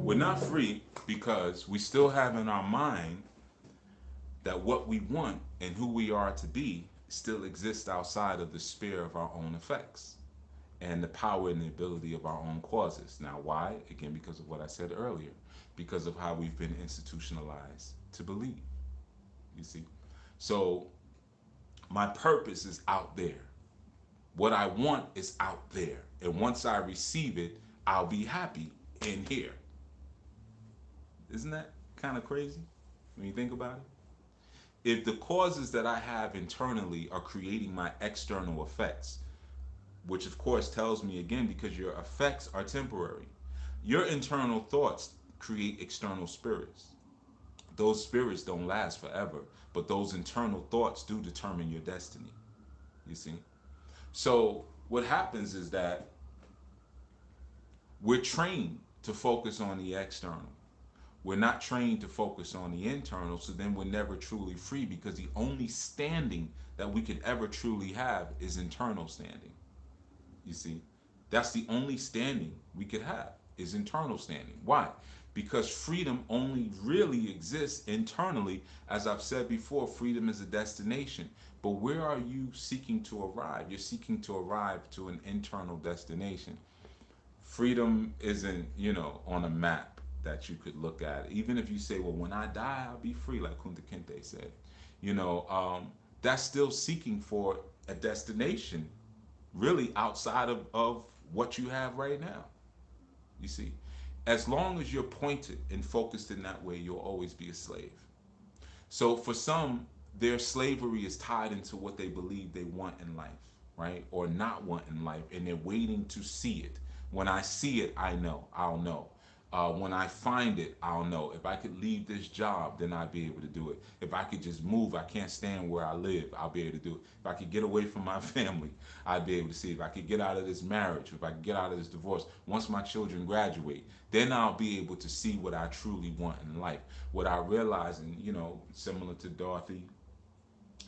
We're not free because we still have in our mind that what we want and who we are to be still exists outside of the sphere of our own effects and the power and the ability of our own causes. Now, why? Again, because of what I said earlier, because of how we've been institutionalized to believe. You see? So, my purpose is out there. What I want is out there. And once I receive it, I'll be happy in here. Isn't that kind of crazy when you think about it? If the causes that I have internally are creating my external effects, which of course tells me again because your effects are temporary, your internal thoughts create external spirits. Those spirits don't last forever, but those internal thoughts do determine your destiny. You see? So, what happens is that we're trained to focus on the external. We're not trained to focus on the internal, so then we're never truly free because the only standing that we could ever truly have is internal standing. You see, that's the only standing we could have is internal standing. Why? Because freedom only really exists internally. As I've said before, freedom is a destination. But where are you seeking to arrive? You're seeking to arrive to an internal destination. Freedom isn't, on a map that you could look at. Even if you say, well, when I die, I'll be free, like Kunta Kinte said, that's still seeking for a destination really outside of what you have right now. You see, as long as you're pointed and focused in that way, you'll always be a slave. So for some, their slavery is tied into what they believe they want in life, right? Or not want in life, and they're waiting to see it. When I see it, I'll know. When I find it, I'll know. If I could leave this job, then I'd be able to do it. If I could just move, I can't stand where I live, I'll be able to do it. If I could get away from my family, I'd be able to see. If I could get out of this marriage, if I could get out of this divorce, once my children graduate, then I'll be able to see what I truly want in life. What I realize, and similar to Dorothy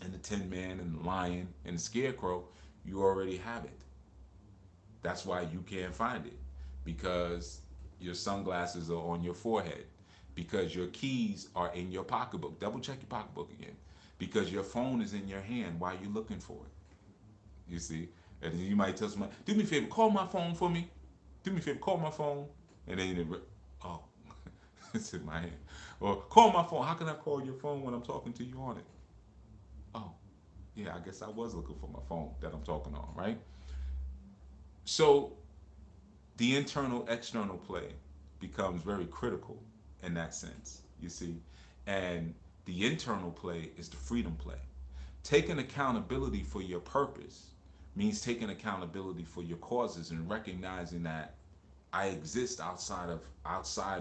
and the Tin Man and the Lion and the Scarecrow, you already have it. That's why you can't find it, because your sunglasses are on your forehead, because your keys are in your pocketbook. Double check your pocketbook again, because your phone is in your hand while you're looking for it. You see, and then you might tell somebody, "Do me a favor, call my phone for me. Do me a favor, call my phone." And then oh, it's in my hand. Or call my phone. How can I call your phone when I'm talking to you on it? Oh, yeah, I guess I was looking for my phone that I'm talking on, right? So the internal external play becomes very critical in that sense, you see. And the internal play is the freedom play. Taking accountability for your purpose means taking accountability for your causes and recognizing that I exist outside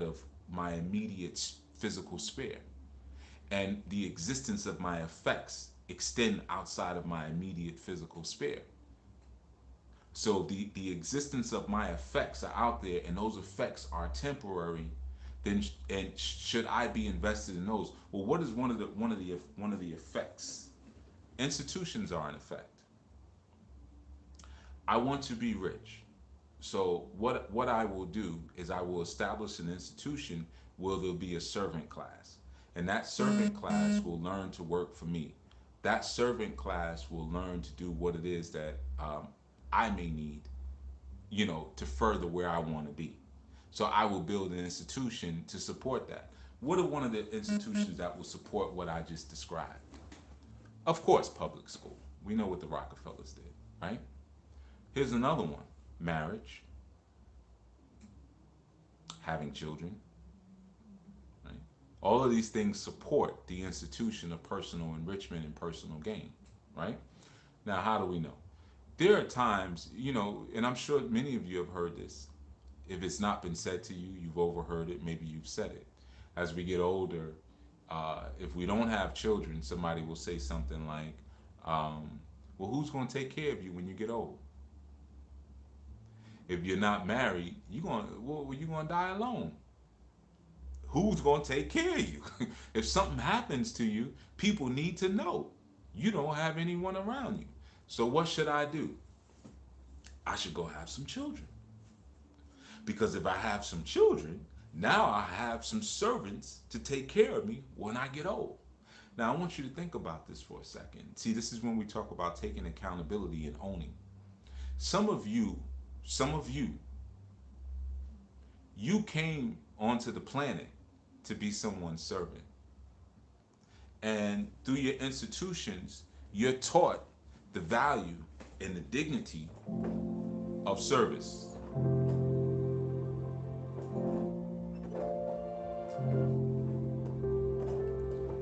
of my immediate physical sphere, and the existence of my effects extend outside of my immediate physical sphere. So the existence of my effects are out there, and those effects are temporary. Then and should I be invested in those? Well, what is one of the effects? Institutions are an effect. I want to be rich. So what I will do is I will establish an institution where there'll be a servant class, and that servant class will learn to work for me. That servant class will learn to do what it is that I may need, to further where I want to be. So I will build an institution to support that. What are one of the institutions that will support what I just described? Of course, public school. We know what the Rockefellers did, right? Here's another one: marriage, having children, right? All of these things support the institution of personal enrichment and personal gain, right? Now, how do we know? There are times, and I'm sure many of you have heard this. If it's not been said to you, you've overheard it, maybe you've said it. As we get older, if we don't have children, somebody will say something like, well, who's going to take care of you when you get old? If you're not married, you're going to die alone. Who's going to take care of you? If something happens to you, people need to know you don't have anyone around you. So what should I do? I should go have some children. Because if I have some children, now I have some servants to take care of me when I get old. Now, I want you to think about this for a second. See, this is when we talk about taking accountability and owning. Some of you, some of you came onto the planet to be someone's servant. And through your institutions, you're taught the value and the dignity of service.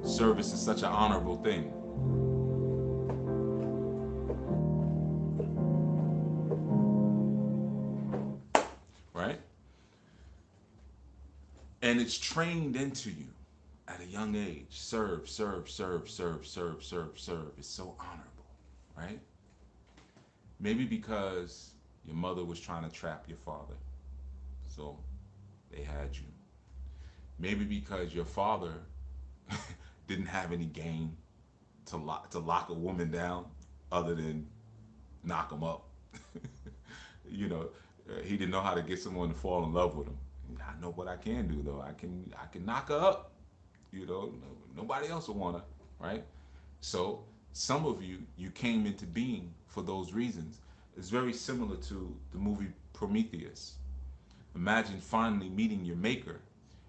Service is such an honorable thing, right? And it's trained into you at a young age. Serve, serve, serve, serve, serve, serve, serve. It's so honorable, right? Maybe because your mother was trying to trap your father, so they had you. Maybe because your father didn't have any game to lock a woman down other than knock them up. you know, he didn't know how to get someone to fall in love with him. I know what I can do though. I can knock her up. Nobody else will want her, right? So some of you came into being for those reasons. It's very similar to the movie Prometheus. Imagine finally meeting your maker,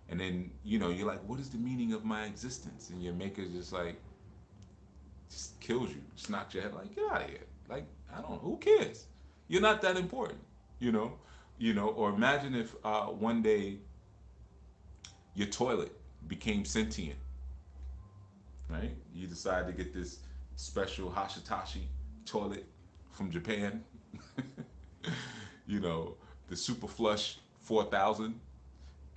and then you're like, what is the meaning of my existence? And your maker just like just kills you, just knocks your head like, get out of here. Like, I don't. Who cares? You're not that important, you know. Or imagine if one day your toilet became sentient, right? You decide to get this special Hashitashi toilet from Japan, you know, the Super Flush 4000,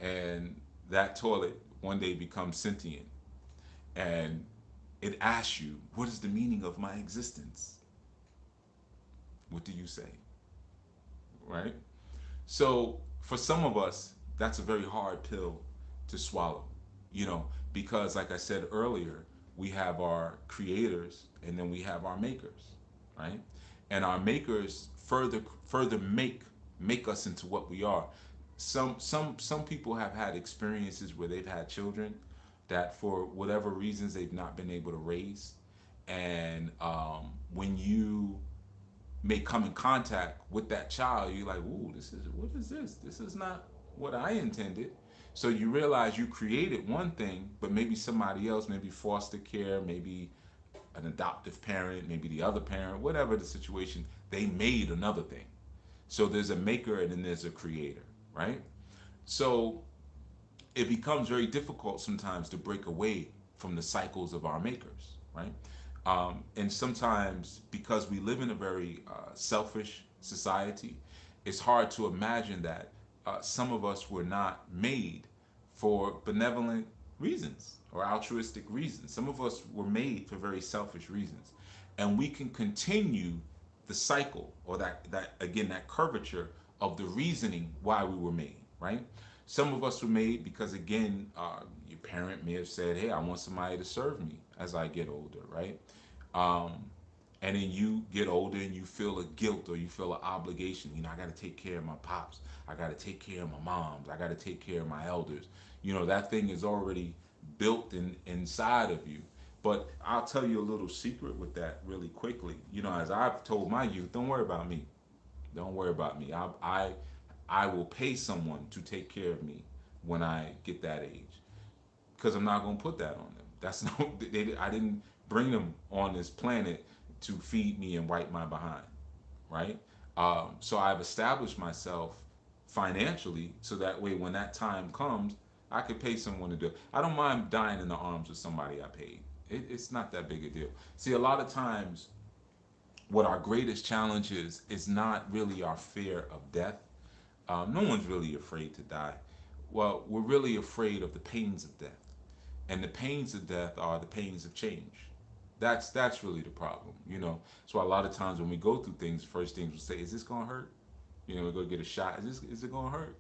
and that toilet one day becomes sentient, and it asks you, what is the meaning of my existence? What do you say? Right? So for some of us, that's a very hard pill to swallow, because like I said earlier, we have our creators, and then we have our makers, right? And our makers further make us into what we are. Some people have had experiences where they've had children that for whatever reasons they've not been able to raise, and when you may come in contact with that child, you're like, "Ooh, this is what is this? This is not what I intended." So you realize you created one thing, but maybe somebody else, maybe foster care, maybe an adoptive parent, maybe the other parent, whatever the situation, they made another thing. So there's a maker and then there's a creator, right? So it becomes very difficult sometimes to break away from the cycles of our makers, right? And sometimes because we live in a very selfish society, it's hard to imagine that some of us were not made for benevolent reasons or altruistic reasons. Some of us were made for very selfish reasons. And we can continue the cycle, or that again, that curvature of the reasoning why we were made, right? Some of us were made because, again, your parent may have said, "Hey, I want somebody to serve me as I get older," right? Um, and then you get older and you feel a guilt or you feel an obligation. I got to take care of my pops. I got to take care of my moms. I got to take care of my elders. That thing is already built inside of you. But I'll tell you a little secret with that really quickly. As I've told my youth, don't worry about me. Don't worry about me. I will pay someone to take care of me when I get that age, because I'm not going to put that on them. That's no. I didn't bring them on this planet to feed me and wipe my behind, right? So I've established myself financially so that way when that time comes, I could pay someone to do it. I don't mind dying in the arms of somebody I paid. It's not that big a deal. See, a lot of times, what our greatest challenge is not really our fear of death. No one's really afraid to die. Well, we're really afraid of the pains of death, and the pains of death are the pains of change. That's really the problem. So a lot of times when we go through things, first things we say, "Is this gonna hurt?" We go get a shot. Is it gonna hurt?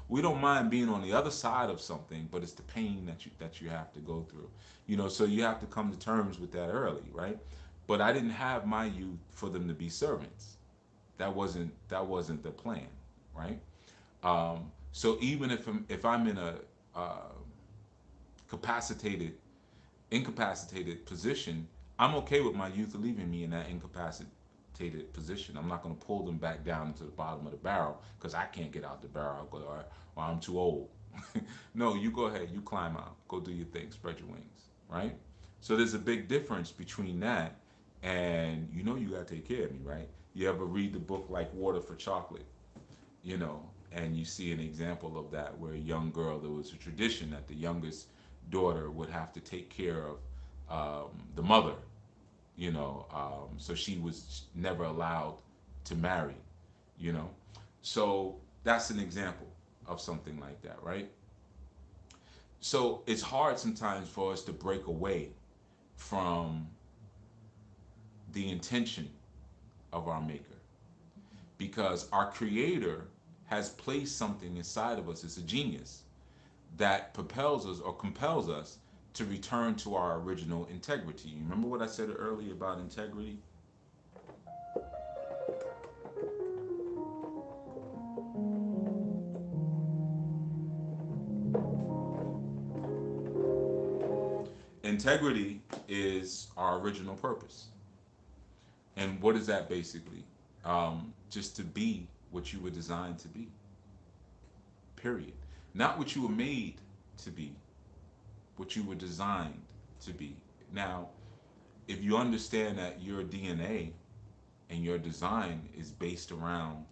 We don't mind being on the other side of something, but it's the pain that you have to go through. So you have to come to terms with that early, right? But I didn't have my youth for them to be servants. That wasn't the plan, right? So even if I'm in a uh, capacitated incapacitated position, I'm okay with my youth leaving me in that incapacitated position. I'm not going to pull them back down into the bottom of the barrel because I can't get out the barrel, or I'm too old. No, you go ahead, you climb out, go do your thing, spread your wings, right? So there's a big difference between that and you got to take care of me, right? You ever read the book like Water for Chocolate, you know, and you see an example of that where a young girl, there was a tradition that the youngest daughter would have to take care of the mother, so she was never allowed to marry, you know. So that's an example of something like that, right? So it's hard sometimes for us to break away from the intention of our maker because our creator has placed something inside of us. It's a genius that propels us or compels us to return to our original integrity. You remember what I said earlier about integrity? Integrity is our original purpose. And what is that basically? Just to be what you were designed to be, period. Not what you were made to be, what you were designed to be. Now, if you understand that your DNA and your design is based around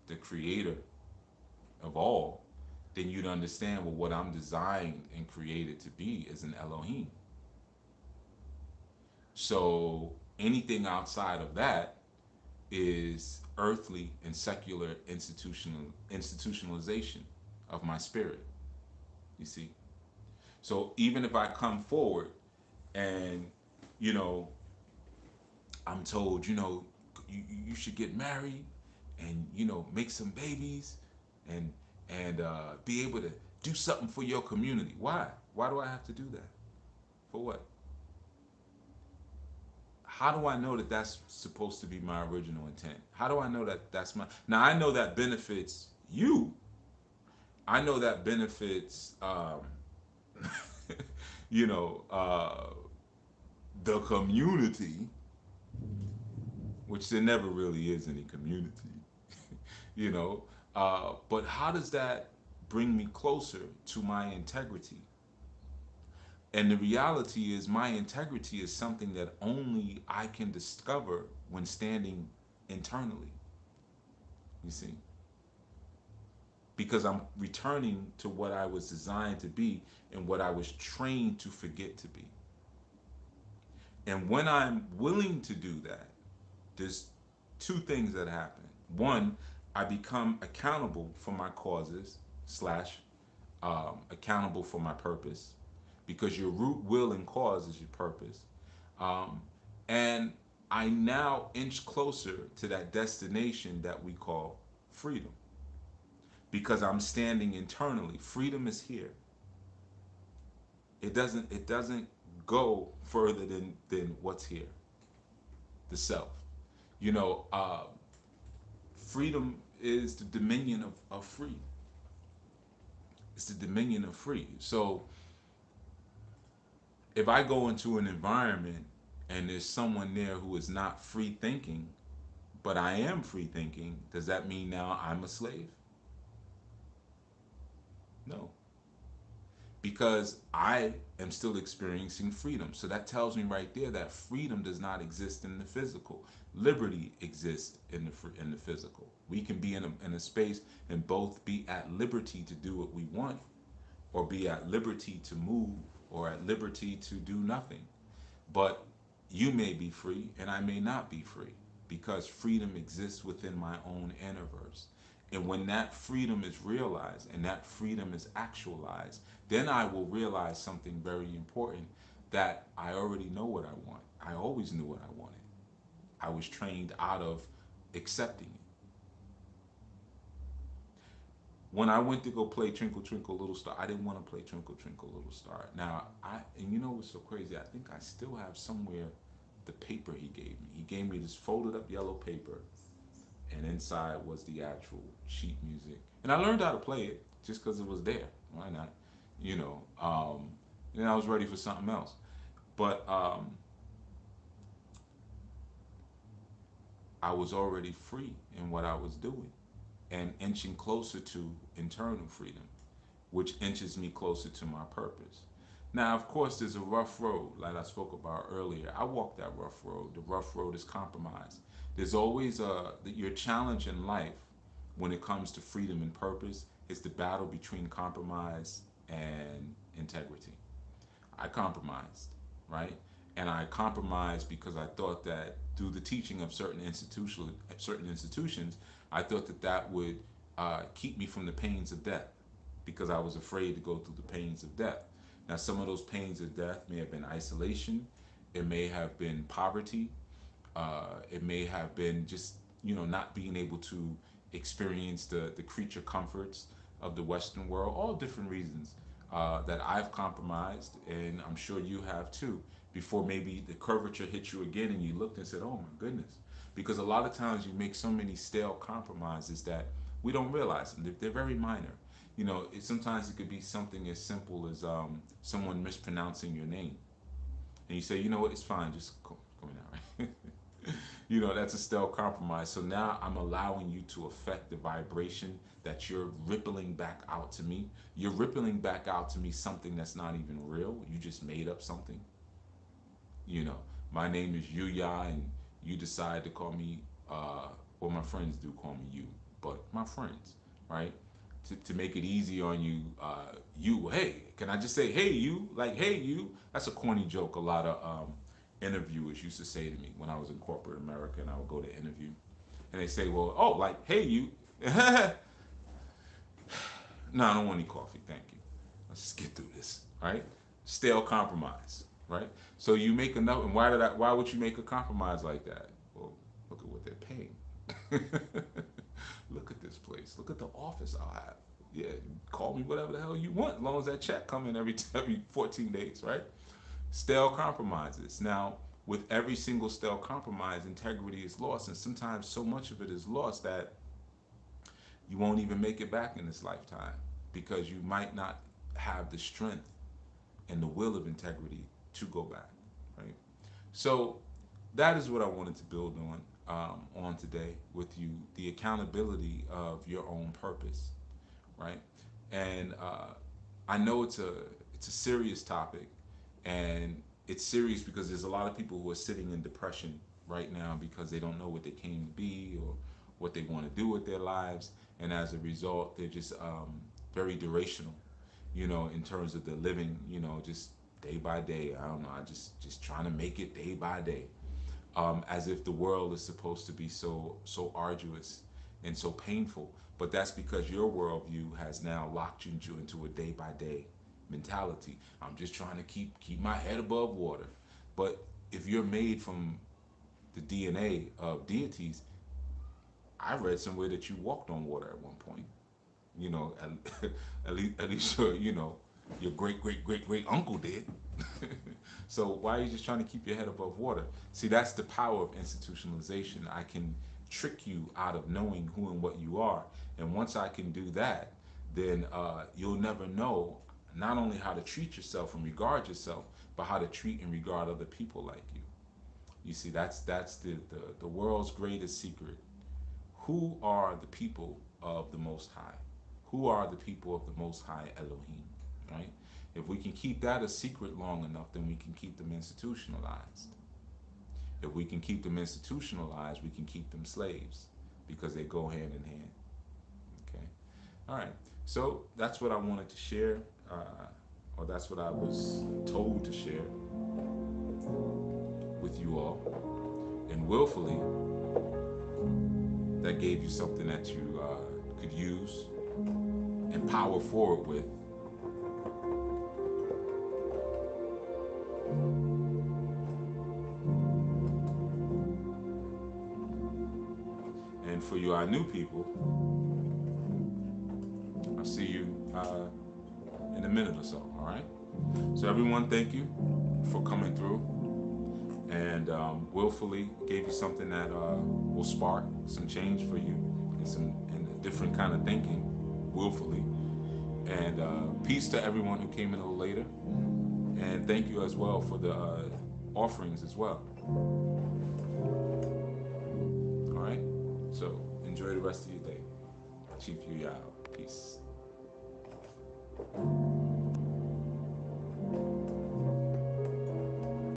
the creator of all, then you'd understand, well, what I'm designed and created to be is an Elohim. So anything outside of that is earthly and secular institutionalization of my spirit. You see? So even if I come forward and, you know, I'm told, you should get married and, make some babies and be able to do something for your community. Why? Why do I have to do that? For what? how do I know that that's supposed to be my original intent? How do I know that that's my? Now I know that benefits you. I know that benefits, you know, the community, which there never really is any community, you know. But how does that bring me closer to my integrity? And the reality is, my integrity is something that only I can discover when standing internally, you see, because I'm returning to what I was designed to be and what I was trained to forget to be. And when I'm willing to do that, there's two things that happen. One, I become accountable for my causes slash accountable for my purpose, because your root will and cause is your purpose. Um, and I now inch closer to that destination that we call freedom, because I'm standing internally. Freedom is here. It doesn't go further than what's here, the self. You know, freedom is the dominion of free. It's the dominion of free. So if I go into an environment and there's someone there who is not free thinking, but I am free thinking, does that mean now I'm a slave? No, because I am still experiencing freedom. So that tells me right there that freedom does not exist in the physical. Liberty exists in the physical. We can be in a space and both be at liberty to do what we want, or be at liberty to move, or at liberty to do nothing. But you may be free and I may not be free, because freedom exists within my own universe. And when that freedom is realized and that freedom is actualized, then I will realize something very important, that I already know what I want. I always knew what I wanted. I was trained out of accepting it. When I went to go play Twinkle Twinkle Little Star, I didn't want to play Twinkle Twinkle Little Star. Now, and you know what's so crazy? I think I still have somewhere the paper he gave me. He gave me this folded up yellow paper, and inside was the actual sheet music. And I learned how to play it just because it was there. Why not? You know, and I was ready for something else. But I was already free in what I was doing, and inching closer to internal freedom, which inches me closer to my purpose. Now, of course, there's a rough road, like I spoke about earlier. I walked that rough road. The rough road is compromise. There's always your challenge in life when it comes to freedom and purpose is the battle between compromise and integrity. I compromised, right? And I compromised because I thought that through the teaching of certain institutions, I thought that that would keep me from the pains of death, because I was afraid to go through the pains of death. Now, some of those pains of death may have been isolation, it may have been poverty, it may have been just not being able to experience the creature comforts of the Western world. All different reasons that I've compromised, and I'm sure you have too. Before maybe the curvature hit you again, and you looked and said, "Oh my goodness," because a lot of times you make so many stale compromises that we don't realize them. They're very minor. Sometimes it could be something as simple as someone mispronouncing your name, and you say, "You know what? It's fine. Just come out." Right? That's a stale compromise. So now I'm allowing you to affect the vibration that you're rippling back out to me. You're rippling back out to me something that's not even real. You just made up something. You know, my name is Yuya, and you decide to call me, well, my friends do call me you, but my friends, right? To make it easy on you, hey, can I just say, hey, you? Like, hey, you? That's a corny joke a lot of interviewers used to say to me when I was in corporate America and I would go to interview. And they say, well, oh, like, hey, you. No, I don't want any coffee, thank you. Let's just get through this, right? Stale compromise, right? So you make enough, and why would you make a compromise like that? Well, look at what they're paying. Look at this place. Look at the office I'll have. Yeah, call me whatever the hell you want, as long as that check come in every 14 days, right? Stale compromises. Now, with every single stale compromise, integrity is lost. And sometimes so much of it is lost that you won't even make it back in this lifetime because you might not have the strength and the will of integrity to go back, right? So that is what I wanted to build on today with you, the accountability of your own purpose, right? And I know it's a serious topic, and it's serious because there's a lot of people who are sitting in depression right now because they don't know what they came to be or what they want to do with their lives, and as a result, they're just very durational, in terms of the living, just day by day. I don't know, I just trying to make it day by day, as if the world is supposed to be so arduous and so painful. But that's because your worldview has now locked you into a day by day mentality. I'm just trying to keep my head above water. But if you're made from the DNA of deities, I read somewhere that you walked on water at one point. At least your great uncle did. So why are you just trying to keep your head above water? See, that's the power of institutionalization. I can trick you out of knowing who and what you are, and once I can do that, then you'll never know not only how to treat yourself and regard yourself, but how to treat and regard other people like you. You see, that's the world's greatest secret. Who are the people of the Most High? Who are the people of the Most High Elohim? Right? If we can keep that a secret long enough, then we can keep them institutionalized. If we can keep them institutionalized, we can keep them slaves because they go hand in hand. Okay? All right. So that's what I wanted to share, or that's what I was told to share with you all. And willfully, that gave you something that you could use and power forward with. And for you, our new people, I'll see you in a minute or so, all right? So everyone, thank you for coming through. And willfully gave you something that will spark some change for you and a different kind of thinking, willfully. And peace to everyone who came in a little later. And thank you as well for the offerings as well. All right? So enjoy the rest of your day. Chief Yu Yao. Peace.